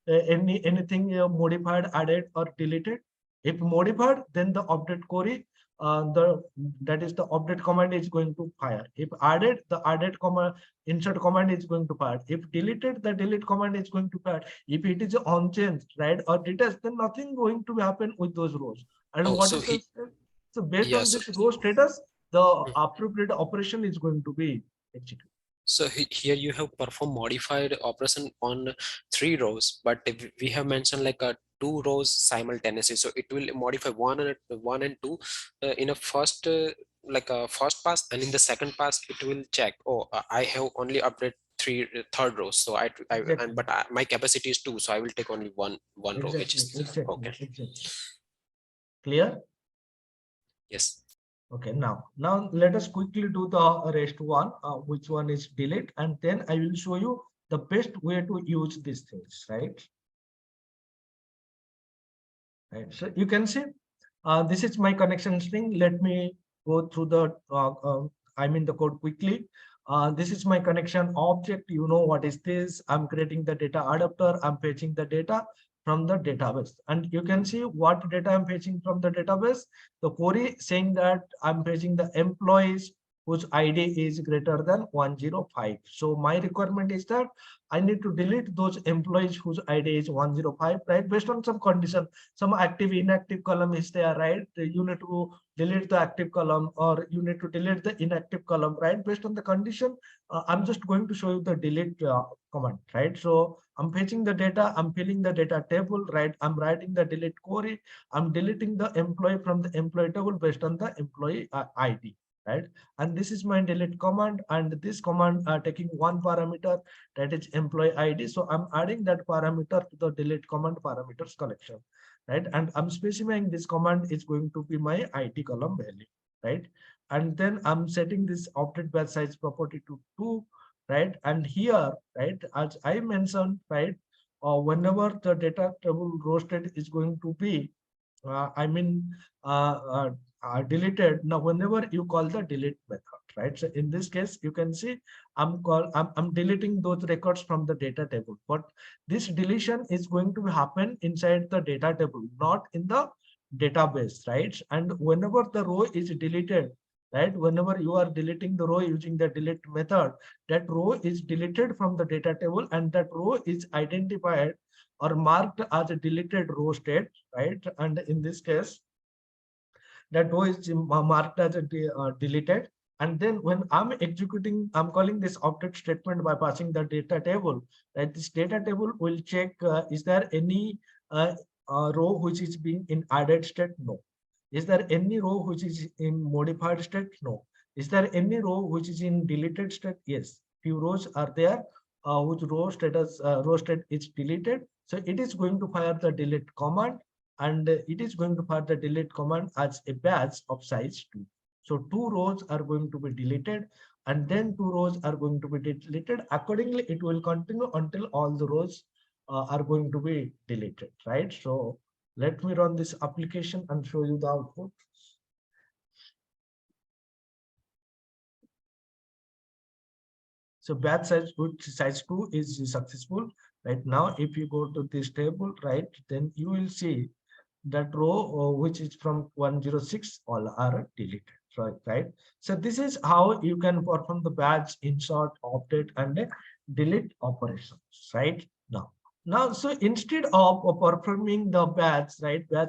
anything modified, added, or deleted? If modified, then the update query, that is the update command is going to fire. If added, the added command, insert command is going to fire. If deleted, the delete command is going to fire. If it is unchanged, right, or detached, then nothing going to happen with those rows. And Oh, what so is the he, state? So based yeah, on so this row status, the appropriate operation is going to be executed. so here you have performed modified operation on 3 rows, but if we have mentioned like a 2 rows simultaneously, so it will modify one and two in a first like a first pass, and in the second pass it will check. Oh, I have only update third row, so Exactly. my capacity is 2, so I will take only one row, which Exactly, is exactly, okay. exactly. Clear? Yes. Okay, now let us quickly do the rest one, which one is delete, and then I will show you the best way to use these things, right? Right. So you can see, this is my connection string. Let me go through the, the code quickly. This is my connection object. You know what is this? I'm creating the data adapter. I'm fetching the data from the database. And you can see what data I'm fetching from the database. The query saying that I'm fetching the employees whose ID is greater than 105. So my requirement is that I need to delete those employees whose ID is 105, right? Based on some condition, some active inactive column is there, right? You need to delete the active column, or you need to delete the inactive column, right? Based on the condition, I'm just going to show you the delete command, right? So I'm fetching the data, I'm filling the data table, right? I'm writing the delete query, I'm deleting the employee from the employee table based on the employee ID, right? And this is my delete command, and this command taking one parameter, that is employee ID. So I'm adding that parameter to the delete command parameters collection, right? And I'm specifying this command is going to be my ID column value, right? And then I'm setting this update batch size property to 2, right? And here, right, as I mentioned, right, whenever the data table row state is going to be uh, I mean, uh, uh, deleted. Now, whenever you call the delete method, right? So in this case, you can see I'm deleting those records from the data table, but this deletion is going to happen inside the data table, not in the database, right? And whenever the row is deleted, right? Whenever you are deleting the row using the delete method, that row is deleted from the data table, and that row is identified or marked as a deleted row state, right? And in this case, that row is marked as a deleted. And then when I'm executing, I'm calling this update statement by passing the data table, right? This data table will check, is there any row which is being in added state? No. Is there any row which is in modified state? No. Is there any row which is in deleted state? Yes. Few rows are there, which row state is deleted. So it is going to fire the delete command, and it is going to fire the delete command as a batch of size 2. So 2 rows are going to be deleted, and then 2 rows are going to be deleted. Accordingly, it will continue until all the rows are going to be deleted, right? So let me run this application and show you the output. So batch size with size 2 is successful. Right now, if you go to this table, right, then you will see that row which is from 106 all are deleted, right? So this is how you can perform the batch insert, update, and delete operations, right? Now so instead of performing the batch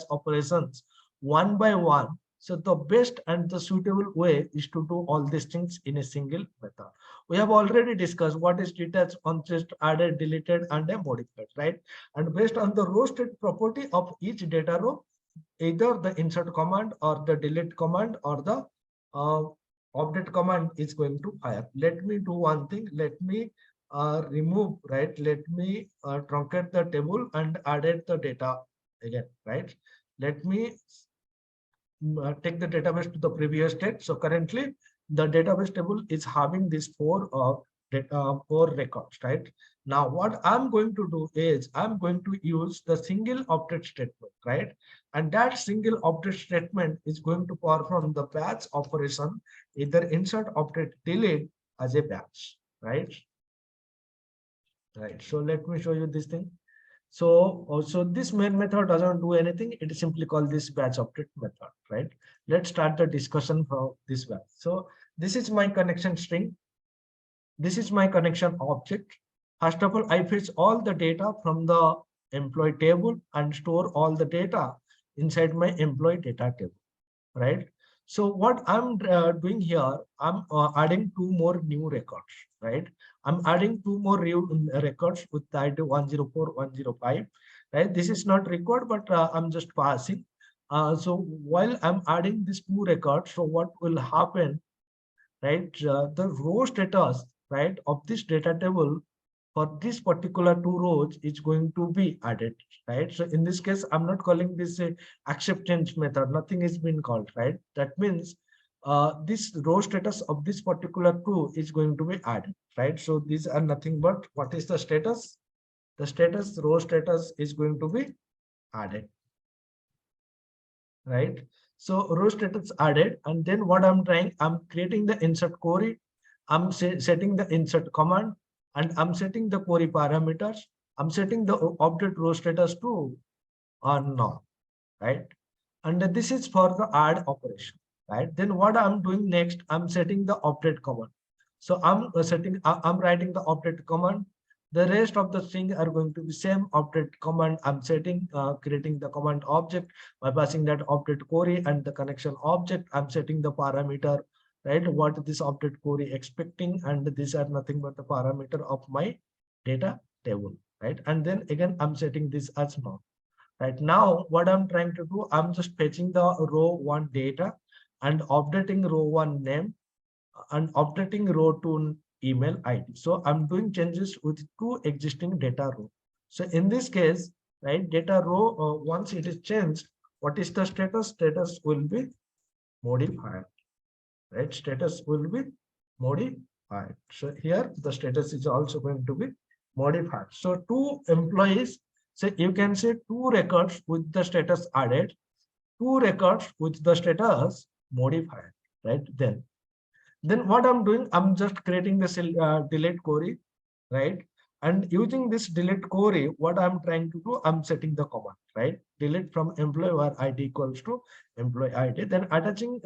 operations one by one, so the best and the suitable way is to do all these things in a single method. We have already discussed what is detached, unchanged, added, deleted, and modified, right? And based on the row state property of each data row, either the insert command or the delete command or the uh, update command is going to fire. Let me do one thing. Let me remove, right? Let me truncate the table and added the data again, right? Let me take the database to the previous state. So currently the database table is having these four records, right? Now what I'm going to do is I'm going to use the single update statement, right? And that single update statement is going to perform the batch operation, either insert, update, delete as a batch, right? Right. So let me show you this thing. So also this main method doesn't do anything. It is simply called this batch update method, right? Let's start the discussion for this batch. So this is my connection string. This is my connection object. First of all, I fetch all the data from the employee table and store all the data inside my employee data table, right? So what I'm doing here, I'm adding two more new records, right? I'm adding two more records with the ID 104, 105, right? This is not record, but I'm just passing. So while I'm adding these two records, so what will happen, right? The row status, right, of this data table for this particular two rows is going to be added, right? So in this case, I'm not calling this a acceptance method. Nothing is being called, right? That means this row status of this particular two is going to be added, right? So these are nothing but what is the status? The status row status is going to be added, right? So row status added, and then what I'm trying, I'm creating the insert query. I'm setting the insert command, and I'm setting the query parameters. I'm setting the update row status to none, right? And this is for the add operation, right? Then what I'm doing next, I'm setting the update command. So I'm writing the update command. The rest of the string are going to be same update command. I'm setting, creating the command object by passing that update query and the connection object. I'm setting the parameter, right? What this update query expecting, and these are nothing but the parameter of my data table, right? And then again, I'm setting this as none. Right now, what I'm trying to do, I'm just fetching the row one data and updating row one name and updating row two email ID. So I'm doing changes with two existing data row. So in this case, right, data row, once it is changed, what is the status? Status will be modified, right? Status will be modified. So here the status is also going to be modified. So two employees, so you can say two records with the status added, two records with the status modified, right? Then what I'm doing, I'm just creating this delete query, right? And using this delete query, what I'm trying to do, I'm setting the command, right? Delete from employee where ID equals to employee ID. Then attaching,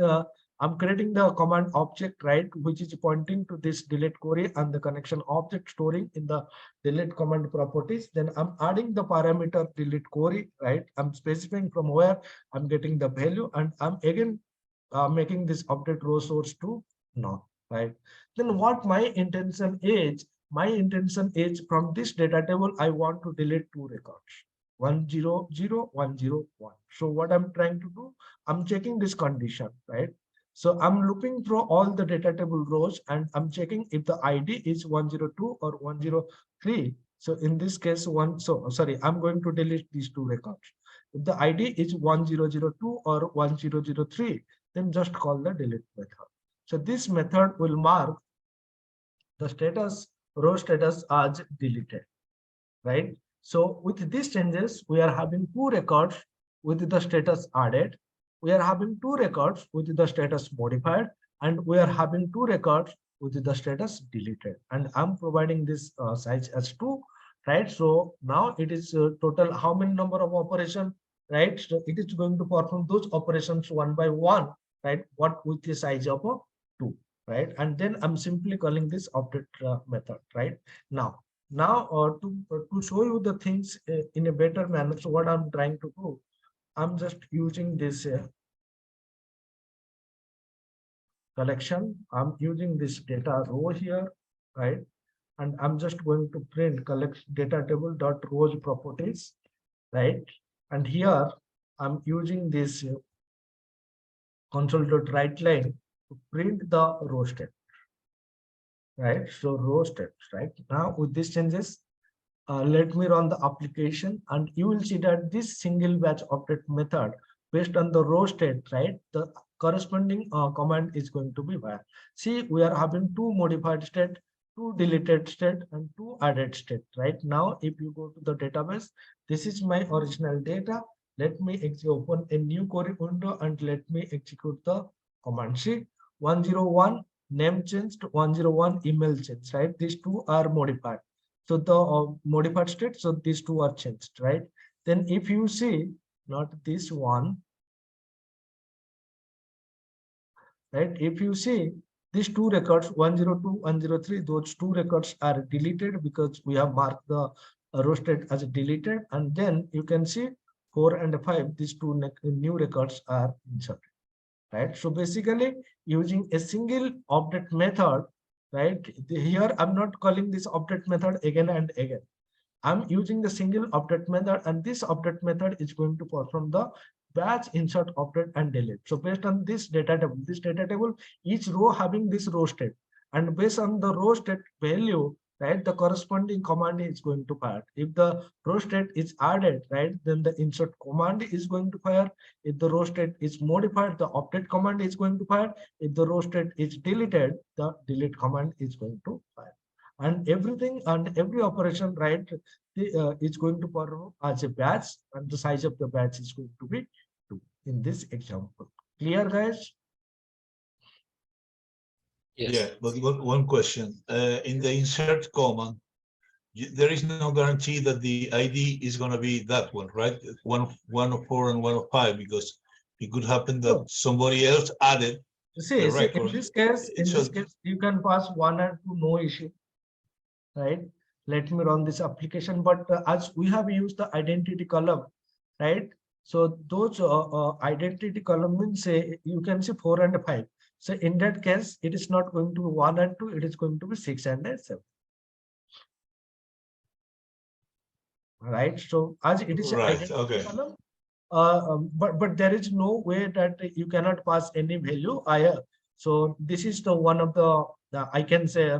I'm creating the command object, right, which is pointing to this delete query and the connection object storing in the delete command properties. Then I'm adding the parameter delete query, right? I'm specifying from where I'm getting the value, and I'm again making this update row source to none, right? Then what my intention is, from this data table, I want to delete two records, 100, 101. So what I'm trying to do, I'm checking this condition, right? So I'm looking through all the data table rows and I'm checking if the ID is 102 or 103. So in this case, I'm going to delete these two records. If the ID is 1002 or 1003, then just call the delete method. So this method will mark the status row status as deleted, right? So with these changes, we are having two records with the status added. We are having two records with the status modified, and we are having two records with the status deleted. And I'm providing this size as 2, right? So now it is total how many number of operation, right? So it is going to perform those operations one by one, right? What with the size of 2, right? And then I'm simply calling this update method, right? Now to show you the things in a better manner, so what I'm trying to do, I'm just using this collection. I'm using this data row here, right? And I'm just going to print collect data table dot rows properties, right? And here I'm using this console.writeLine to print the row state, right? So row steps, right? Now with these changes, let me run the application, and you will see that this single batch update method based on the row state, right? The corresponding command is going to be where. See, we are having two modified state, two deleted state, and two added state. Right now, if you go to the database, this is my original data. Let me open a new query window and let me execute the command. See, 101 name changed, 101 email changed, right? These two are modified. So the modified state, so these two are changed, right? Then if you see, not this one, right? If you see these two records, 102, 103, those two records are deleted because we have marked the row state as deleted. And then you can see 4 and 5, these two new records are inserted, right? So basically using a single update method, right? Here I'm not calling this update method again and again. I'm using the single update method, and this update method is going to perform the batch insert, update, and delete. So based on this data table, each row having this row state, and based on the row state value, right, the corresponding command is going to fire. If the row state is added, right, then the insert command is going to fire. If the row state is modified, the update command is going to fire. If the row state is deleted, the delete command is going to fire. And everything and every operation, right, is going to perform as a batch, and the size of the batch is going to be 2 in this example. Clear, guys? Yes. Yeah, but one question. In the insert command, there is no guarantee that the ID is going to be that one, right? 104 and 105, because it could happen that Sure. somebody else added See, the in record. this case, you can pass 1 and 2, no issue, right? Let me run this application. But as we have used the identity column, right? So those identity column means, say, you can see 4 and 5. So in that case, it is not going to be 1 and 2, it is going to be 6 and 7. Right? So as it is Right, identity okay. column, but there is no way that you cannot pass any value higher. So this is the one of the I can say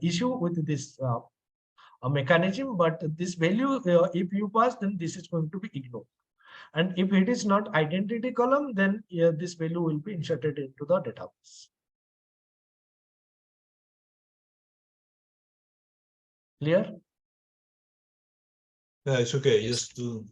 issue with this mechanism. But this value, if you pass, then this is going to be ignored. And if it is not identity column, then this value will be inserted into the database. Clear? Yeah, it's okay. Yes. Just to,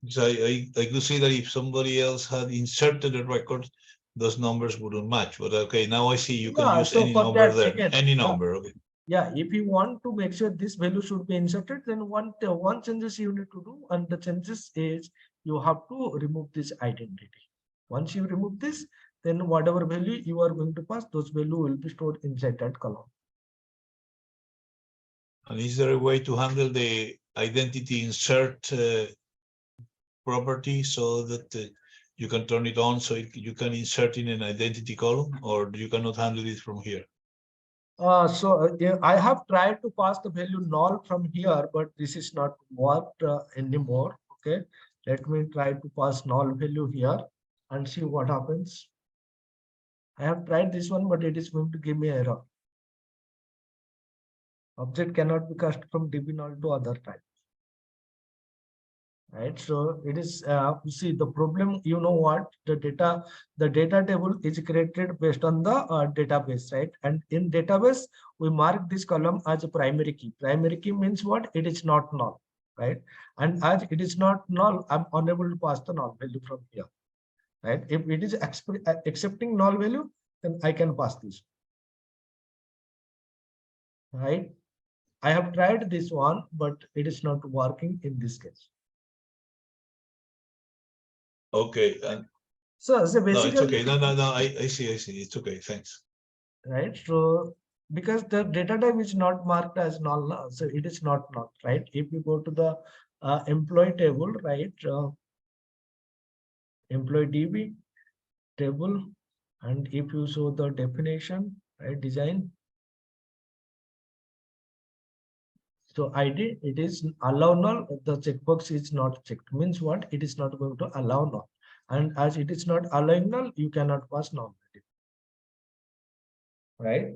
so I could see that if somebody else had inserted a record, those numbers wouldn't match. But okay, now I see you can use So any for number that, there, again, any number. Okay. yeah, if you want to make sure this value should be inserted, then one changes you need to do, and the changes is you have to remove this identity. Once you remove this, then whatever value you are going to pass, those value will be stored inside that column. And is there a way to handle the identity insert property so that you can turn it on so you can insert in an identity column, or you cannot handle it from here? Yeah, I have tried to pass the value null from here, but this is not worked anymore. Okay, let me try to pass null value here and see what happens. I have tried this one, but it is going to give me error. Object cannot be cast from DB null to other type. Right, so it is see the problem, you know what, the data table is created based on the database, right? And in database we mark this column as a primary key. Primary key means what? It is not null, right? And as it is not null, I'm unable to pass the null value from here, right? If it is accepting null value, then I can pass this, right? I have tried this one, but it is not working in this case. Okay. And so basically, no, it's okay. No, I see. It's okay. Thanks. Right. So because the data type is not marked as null, so it is not null, right? If you go to the employee table, right? Employee DB table, and if you show the definition, right? Design. So ID, it is allow null. The checkbox is not checked. Means what? It is not going to allow null. And as it is not allowing null, you cannot pass null. Right?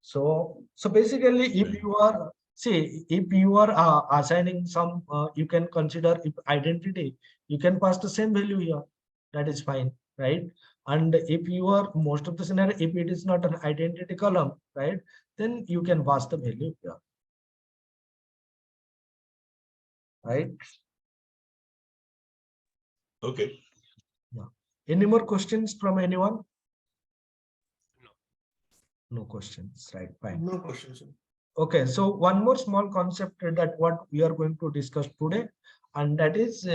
So basically, if you are if you are assigning some, you can consider if identity, you can pass the same value here, that is fine, right? And if you are most of the scenario, if it is not an identity column, right, then you can pass the value here, right? Okay. Yeah. Any more questions from anyone? No. No questions, right? Fine. No questions. Okay, so one more small concept that what we are going to discuss today, and that is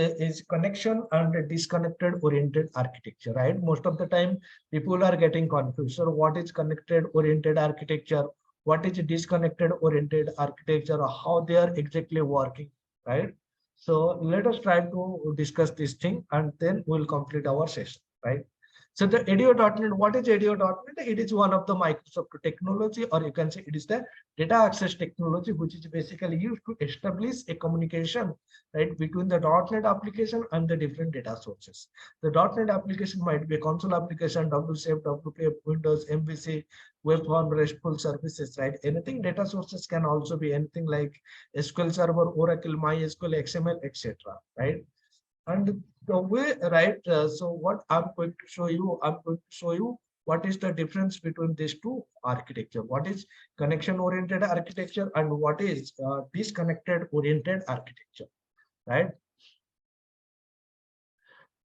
connection and disconnected oriented architecture, right? Most of the time people are getting confused. So what is connected oriented architecture? What is disconnected oriented architecture? How they are exactly working, right? So let us try to discuss this thing and then we'll complete our session, right? So the ADO.NET, what is ADO.NET? It is one of the Microsoft technology, or you can say it is the data access technology, which is basically used to establish a communication, right, between the .NET application and the different data sources. The .NET application might be a console application, WCF, WPF, Windows, MVC, web form, RESTful services, right? Anything data sources can also be anything like SQL Server, Oracle, MySQL, XML, etc., right? And the way, right, so what I'm going to show you, what is the difference between these two architecture. What is connection oriented architecture and what is disconnected oriented architecture, right?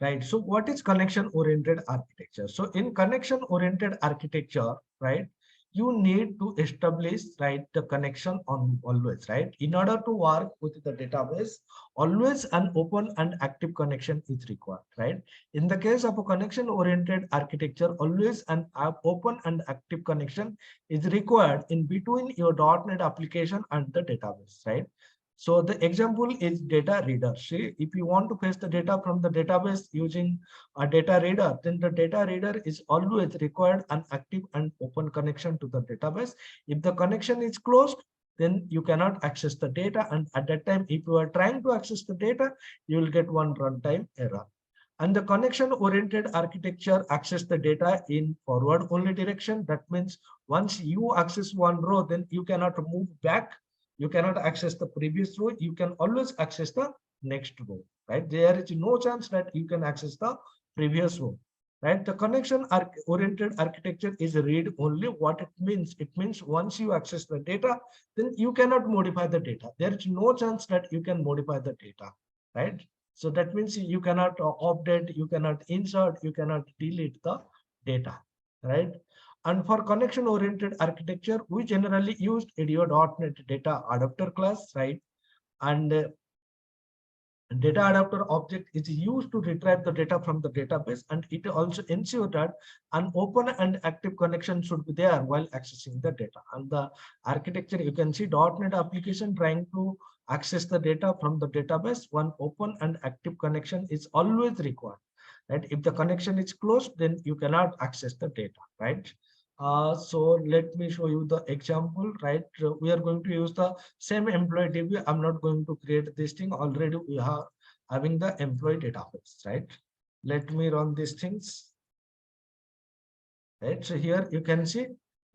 Right. So what is connection oriented architecture? So in connection oriented architecture, right, you need to establish, right, the connection on always, right? In order to work with the database, always an open and active connection is required, right? In the case of a connection oriented architecture, always an open and active connection is required in between your .NET application and the database, right? So the example is data reader. See, if you want to fetch the data from the database using a data reader, then the data reader is always required an active and open connection to the database. If the connection is closed, then you cannot access the data. And at that time, if you are trying to access the data, you will get one runtime error. And the connection oriented architecture access the data in forward only direction. That means once you access one row, then you cannot move back. You cannot access the previous row. You can always access the next row, right? There is no chance that you can access the previous row, right? The connection oriented architecture is read only. What it means? It means once you access the data, then you cannot modify the data. There is no chance that you can modify the data, right? So that means you cannot update, you cannot insert, you cannot delete the data, right? And for connection-oriented architecture, we generally used ADO.NET data adapter class, right? And data adapter object is used to retrieve the data from the database, and it also ensures that an open and active connection should be there while accessing the data. And the architecture, you can see .NET application trying to access the data from the database. One open and active connection is always required, right? If the connection is closed, then you cannot access the data, right? So let me show you the example, right? We are going to use the same employee DB. I'm not going to create this thing. Already we are having the employee database, right? Let me run these things, right? So here you can see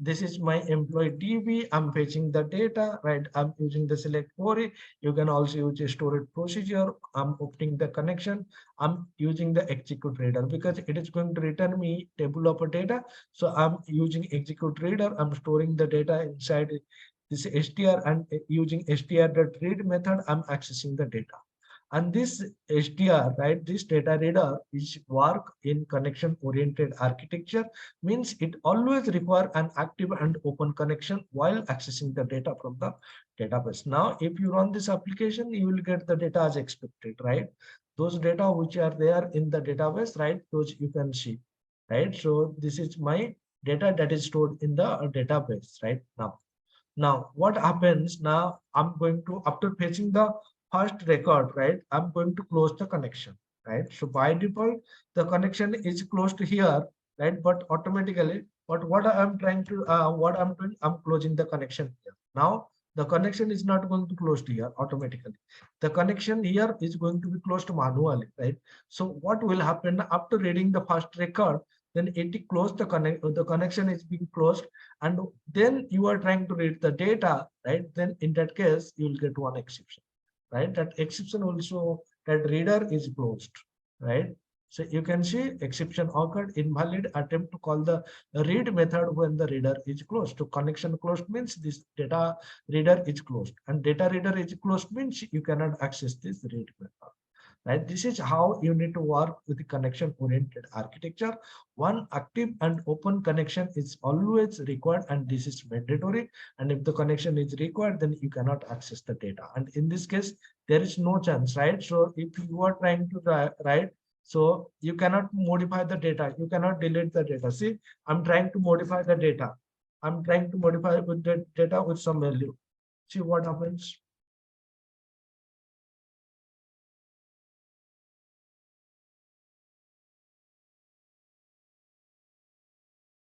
this is my employee DB. I'm fetching the data, right? I'm using the select query. You can also use a storage procedure. I'm opening the connection. I'm using the execute reader because it is going to return me table of data. So I'm using execute reader. I'm storing the data inside this str and using str.read method, I'm accessing the data. And this SDR, right, this data reader is work in connection oriented architecture, means it always require an active and open connection while accessing the data from the database. Now, if you run this application, you will get the data as expected, right? Those data which are there in the database, right, those you can see, right? So this is my data that is stored in the database right now. Now, what happens now? I'm going to, after fetching the first record, right? I'm going to close the connection, right? So by default, the connection is closed here, right? But automatically, what I'm trying to, what I'm doing, I'm closing the connection here. Now, the connection is not going to close here automatically. The connection here is going to be closed manually, right? So what will happen after reading the first record? Then it closed the connection is being closed, and then you are trying to read the data, right? Then in that case, you will get one exception, right? That exception also that reader is closed, right? So you can see exception occurred, invalid attempt to call the read method when the reader is closed. So connection closed means this data reader is closed, and data reader is closed means you cannot access this read method. Right? This is how you need to work with the connection-oriented architecture. One active and open connection is always required, and this is mandatory. And if the connection is required, then you cannot access the data. And in this case, there is no chance, right? So if you are trying to write, so you cannot modify the data. You cannot delete the data. See, I'm trying to modify the data. I'm trying to modify with the data with some value. See what happens.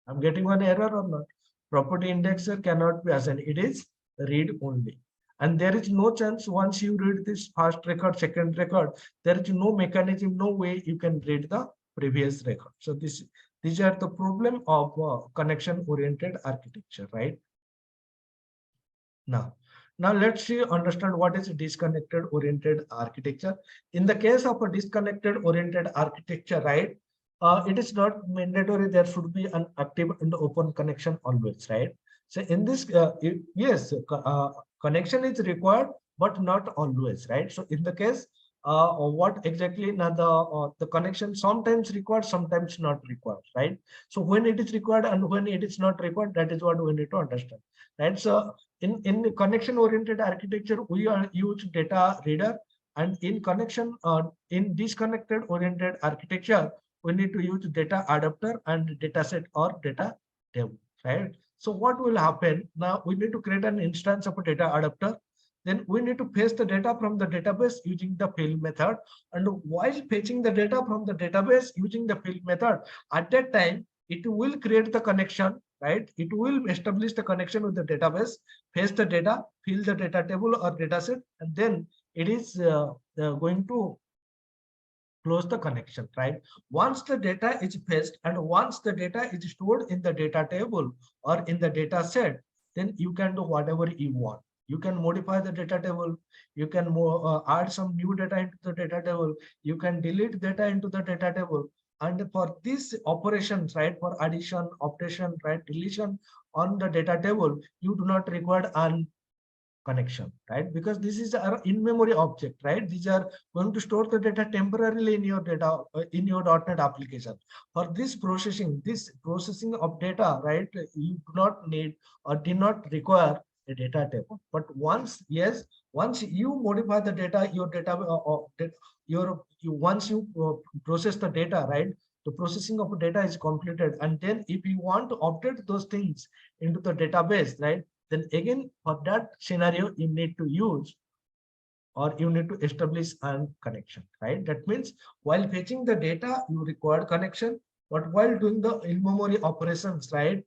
I'm getting one error or not? Property indexer cannot be assigned. It is read only. And there is no chance once you read this first record, second record, there is no mechanism, no way you can read the previous record. So these are the problem of connection-oriented architecture, right? Now let's see, understand what is disconnected oriented architecture. In the case of a disconnected oriented architecture, right? It is not mandatory there should be an active and open connection always, right? So in this, yes, connection is required, but not always, right? So in the case, what exactly now the connection sometimes required, sometimes not required, right? So when it is required and when it is not required, that is what we need to understand, right? So in the connection oriented architecture, we are use data reader, and in disconnected oriented architecture, we need to use data adapter and data set or data table, right? So what will happen now? We need to create an instance of a data adapter. Then we need to fetch the data from the database using the fill method. And while fetching the data from the database using the fill method, at that time, it will create the connection, right? It will establish the connection with the database, fetch the data, fill the data table or data set, and then it is going to close the connection, right? Once the data is fetched and once the data is stored in the data table or in the data set, then you can do whatever you want. You can modify the data table. You can add some new data into the data table. You can delete data into the data table. And for these operations, right, for addition, updation, right, deletion on the data table, you do not require an connection, right? Because this is our in-memory object, right? These are going to store the data temporarily in your data in your .NET application. For this processing of data, right? You do not need or do not require a data table. But once you modify the data, your data once you process the data, right? The processing of data is completed, and then if you want to update those things into the database, right? Then again, for that scenario, you need to use or you need to establish a connection, right? That means while fetching the data, you require connection, but while doing the in-memory operations, right,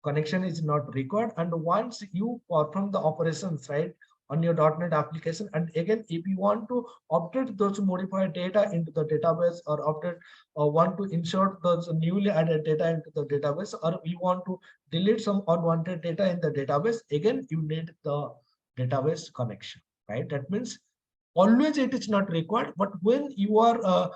connection is not required. And once you perform the operations, right, on your .NET application, and again, if you want to update those modified data into the database or update or want to insert those newly added data into the database, or you want to delete some unwanted data in the database, again, you need the database connection, right? That means always it is not required, but when you are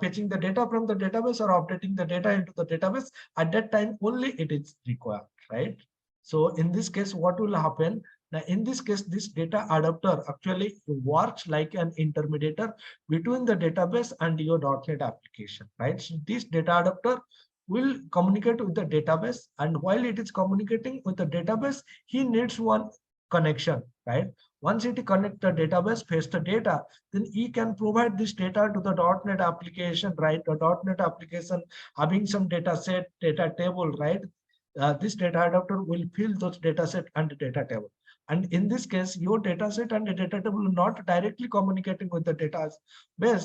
fetching the data from the database or updating the data into the database, at that time only it is required, right? So in this case, what will happen? Now, in this case, this data adapter actually works like an intermediator between the database and your .NET application, right? So this data adapter will communicate with the database, and while it is communicating with the database, he needs one connection, right? Once it connect the database, fetch the data, then he can provide this data to the .NET application, right? The .NET application having some data set, data table, right? This data adapter will fill those data set and the data table. And in this case, your data set and the data table are not directly communicating with the database.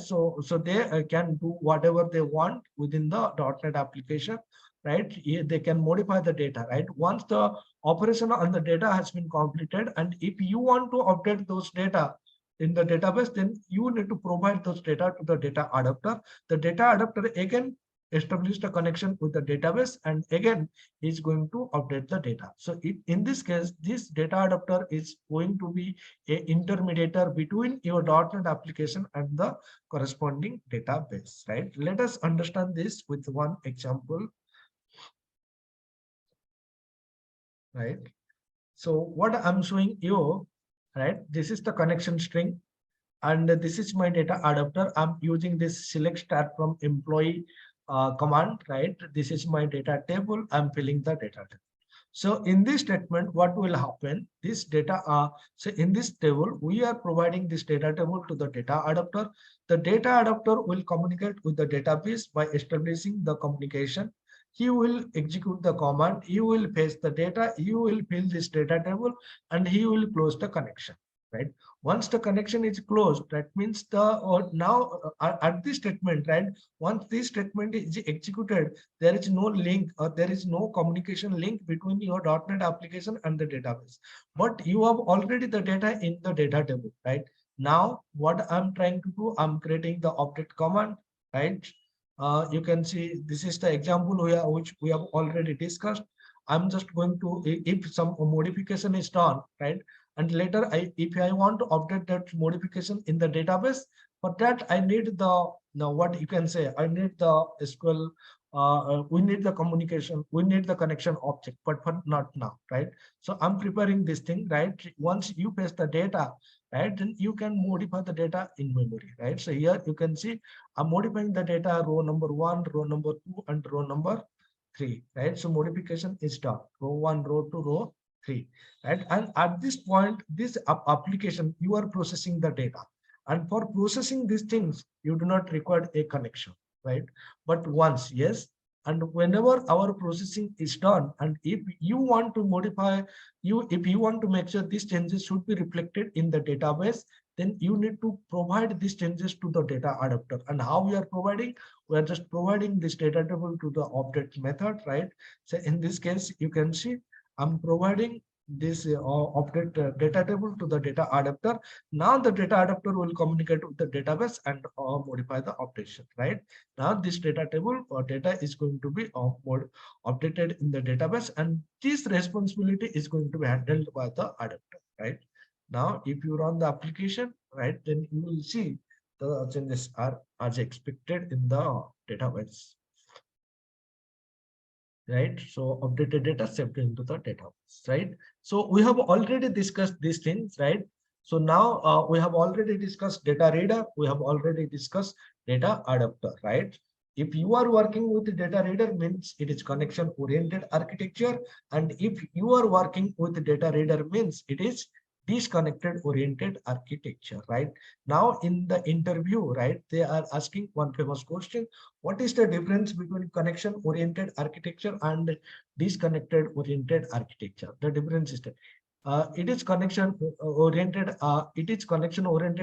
So they can do whatever they want within the .NET application, right? They can modify the data, right? Once the operation on the data has been completed, and if you want to update those data in the database, then you need to provide those data to the data adapter. The data adapter again establish the connection with the database, and again is going to update the data. So in this case, this data adapter is going to be a intermediator between your .NET application and the corresponding database, right? Let us understand this with one example, right? So what I'm showing you, right? This is the connection string, and this is my data adapter. I'm using this select star from employee command, right? This is my data table. I'm filling the data table. So in this statement, what will happen? This data, so in this table, we are providing this data table to the data adapter. The data adapter will communicate with the database by establishing the communication. He will execute the command. You will paste the data. You will fill this data table, and he will close the connection, right? Once the connection is closed, that means the now at this statement, right? Once this statement is executed, there is no link or there is no communication link between your .NET application and the database. But you have already the data in the data table, right? Now, what I'm trying to do, I'm creating the update command, right? You can see this is the example which we have already discussed. I'm just going to, if some modification is done, right? And later, if I want to update that modification in the database, for that I need the, now what you can say, I need the SQL. We need the communication, we need the connection object, but for not now, right? So I'm preparing this thing, right? Once you paste the data, right, then you can modify the data in memory, right? So here you can see I'm modifying the data row number 1, row number 2, and row number 3, right? So modification is done, row 1, row 2, row 3, right? And at this point, this application, you are processing the data, and for processing these things, you do not require a connection, right? But once, yes, and whenever our processing is done, and if you want to modify, if you want to make sure these changes should be reflected in the database, then you need to provide these changes to the data adapter. And how we are providing? We are just providing this data table to the update method, right? So in this case, you can see I'm providing this update data table to the data adapter. Now the data adapter will communicate with the database and modify the updation, right? Now this data table or data is going to be updated in the database, and this responsibility is going to be handled by the adapter, right? Now, if you run the application, right, then you will see the changes are as expected in the database, right? So updated data saved into the database, right? So we have already discussed these things, right? So now we have already discussed data reader. We have already discussed data adapter, right? If you are working with the data reader, means it is connection oriented architecture. And if you are working with the data reader, means it is disconnected oriented architecture, right? Now in the interview, right, they are asking one famous question: what is the difference between connection oriented architecture and disconnected oriented architecture? The difference is that it is connection oriented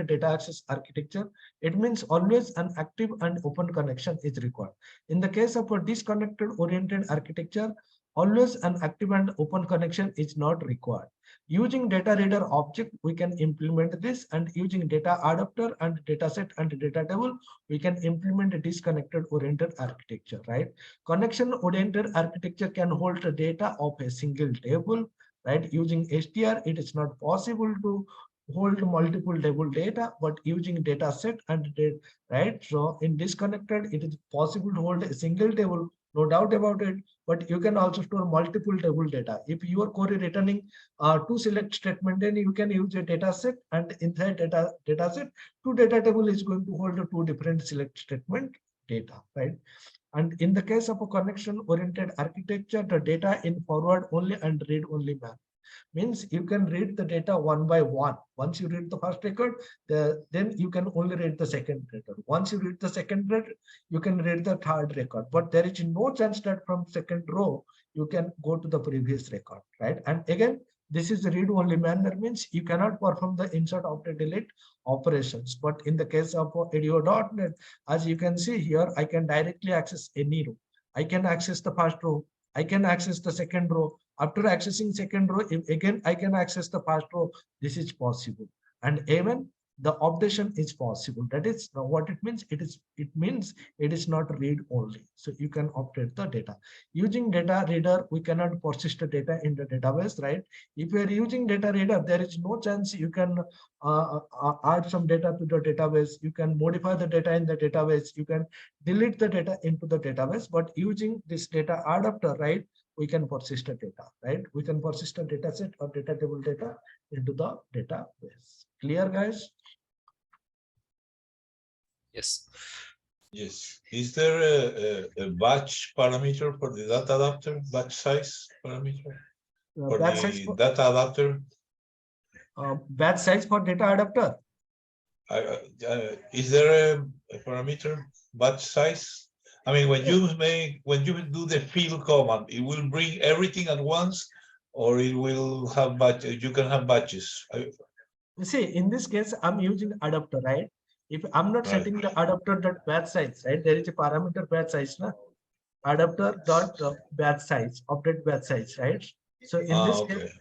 data access architecture. It means always an active and open connection is required. In the case of a disconnected oriented architecture, always an active and open connection is not required. Using data reader object, we can implement this, and using data adapter and dataset and data table, we can implement a disconnected oriented architecture, right? Connection oriented architecture can hold the data of a single table, right? Using str, it is not possible to hold multiple table data, but using data set and data, right? So in disconnected, it is possible to hold a single table, no doubt about it, but you can also store multiple table data. If you are query returning two select statement, then you can use a data set, and inside data set, two data table is going to hold two different select statement data, right? And in the case of a connection oriented architecture, the data in forward only and read only manner. Means you can read the data one by one. Once you read the first record, then you can only read the second record. Once you read the second record, you can read the third record. But there is no chance that from second row, you can go to the previous record, right? And again, this is the read-only manner, means you cannot perform the insert, update, delete operations. But in the case of ADO.NET, as you can see here, I can directly access any row. I can access the first row. I can access the second row. After accessing second row, if again I can access the first row, this is possible. And even the updation is possible. That is what it means. It means it is not read only. So you can update the data. Using data reader, we cannot persist the data in the database, right? If you are using data reader, there is no chance you can add some data to the database. You can modify the data in the database. You can delete the data into the database. But using this data adapter, right, we can persist the data, right? We can persist a data set or data table data into the database. Clear, guys? Yes. Yes. Is there a batch parameter for the data adapter, batch size parameter? For Batch size the for data adapter? batch size for data adapter. Is there a parameter batch size? I mean, when you do the fill command, it will bring everything at once, or it will have batches. You can have batches. See, in this case, I'm using adapter, right? If I'm not Right. setting the adapter dot batch size, right? There is a parameter batch size, na? Adapter dot batch size, update batch size, right? So in this case, Okay.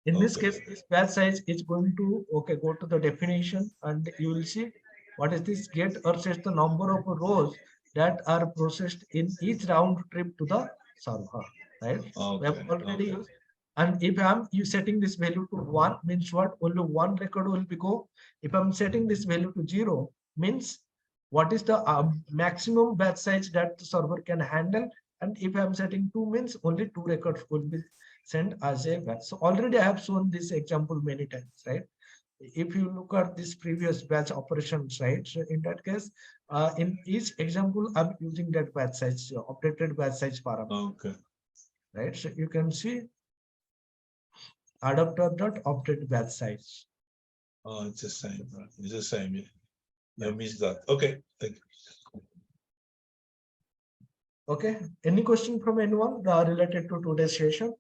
in this Okay. case, this batch size is going to go to the definition, and you will see what is this get or set the number of rows that are processed in each round trip to the server, right? We have Okay. already Okay. used. And if I'm you setting this value to 1, means what? Only one record will be go. If I'm setting this value to 0, means what is the maximum batch size that the server can handle. And if I'm setting 2, means only 2 records will be sent as a batch. So already I have shown this example many times, right? If you look at this previous batch operations, right? So in that case, in each example, I'm using that batch size, updated batch size parameter, Okay. right? So you can see adapter dot update batch size. Oh, it's the same. Right? It's the same. Yeah. Yeah. I missed that. Okay. Thank you. Okay. Any question from anyone related to today's session?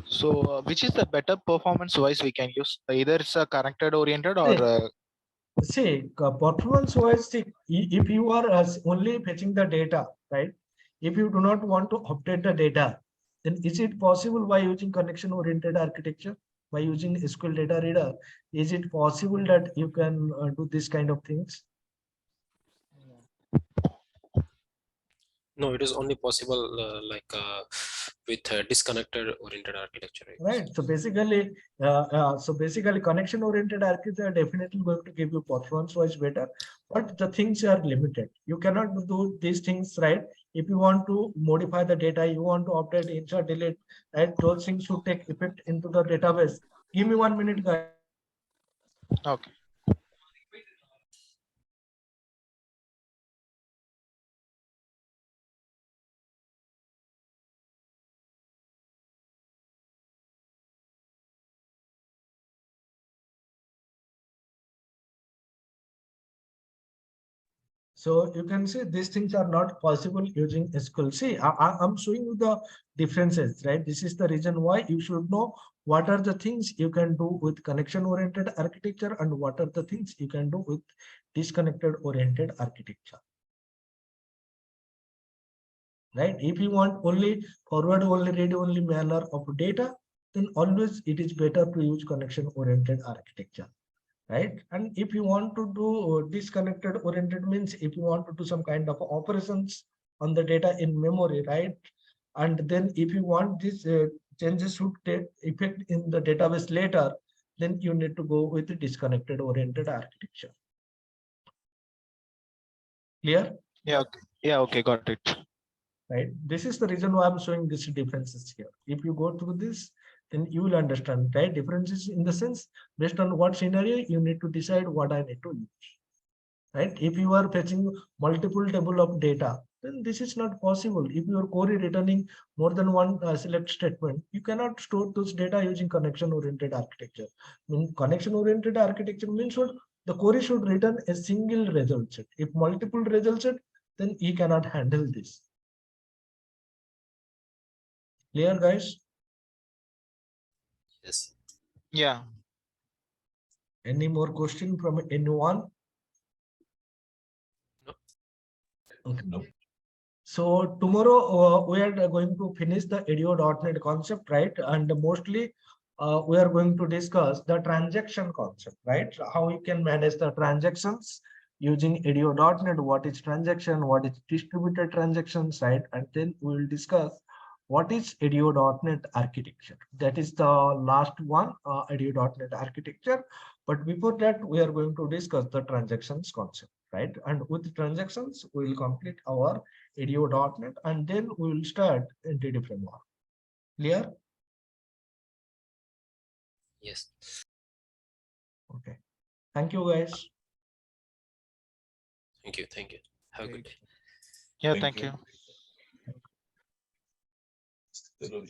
So, which is the better performance wise we can use? Either it's a connected oriented or See, performance wise, if you are only fetching the data, right? If you do not want to update the data, then is it possible by using connection oriented architecture, by using SQL data reader? Is it possible that you can do this kind of things? No, it is only possible with disconnected oriented architecture. Right. So basically, connection oriented architecture definitely going to give you performance wise better, but the things are limited. You cannot do these things, right? If you want to modify the data, you want to update, insert, delete, right? Those things should take effect into the database. Give me 1 minute, guys. okay. So you can see these things are not possible using SQL. See, I'm showing you the differences, right? This is the reason why you should know what are the things you can do with connection-oriented architecture and what are the things you can do with disconnected-oriented architecture. Right? If you want only forward only, read only manner of data, then always it is better to use connection-oriented architecture. Right? And if you want to do disconnected oriented, means if you want to do some kind of operations on the data in memory, right? And then if you want these changes should take effect in the database later, then you need to go with the disconnected oriented architecture. Clear? Yeah, okay. Yeah, okay, got it. Right? This is the reason why I'm showing these differences here. If you go through this, then you will understand, right? Differences in the sense, based on what scenario you need to decide what I need to use. Right? If you are fetching multiple table of data, then this is not possible. If your query returning more than one select statement, you cannot store those data using connection-oriented architecture. Connection-oriented architecture means what? The query should return a single result set. If multiple result set, then you cannot handle this. Clear, guys? Yes. Yeah. Any more question from anyone? No. Okay. No. So tomorrow we are going to finish the ADO.NET concept, right? And mostly we are going to discuss the transaction concept, right? How you can manage the transactions using ADO.NET, what is transaction, what is distributed transactions, right? And then we will discuss what is ADO.NET architecture. That is the last one, ADO.NET architecture. But before that, we are going to discuss the transactions concept, right? And with transactions, we will complete our ADO.NET and then we will start entity framework. Clear? Yes. Okay. Thank you, guys. Thank you. Thank you. Have a good Great. day. Yeah, Thank thank you. you.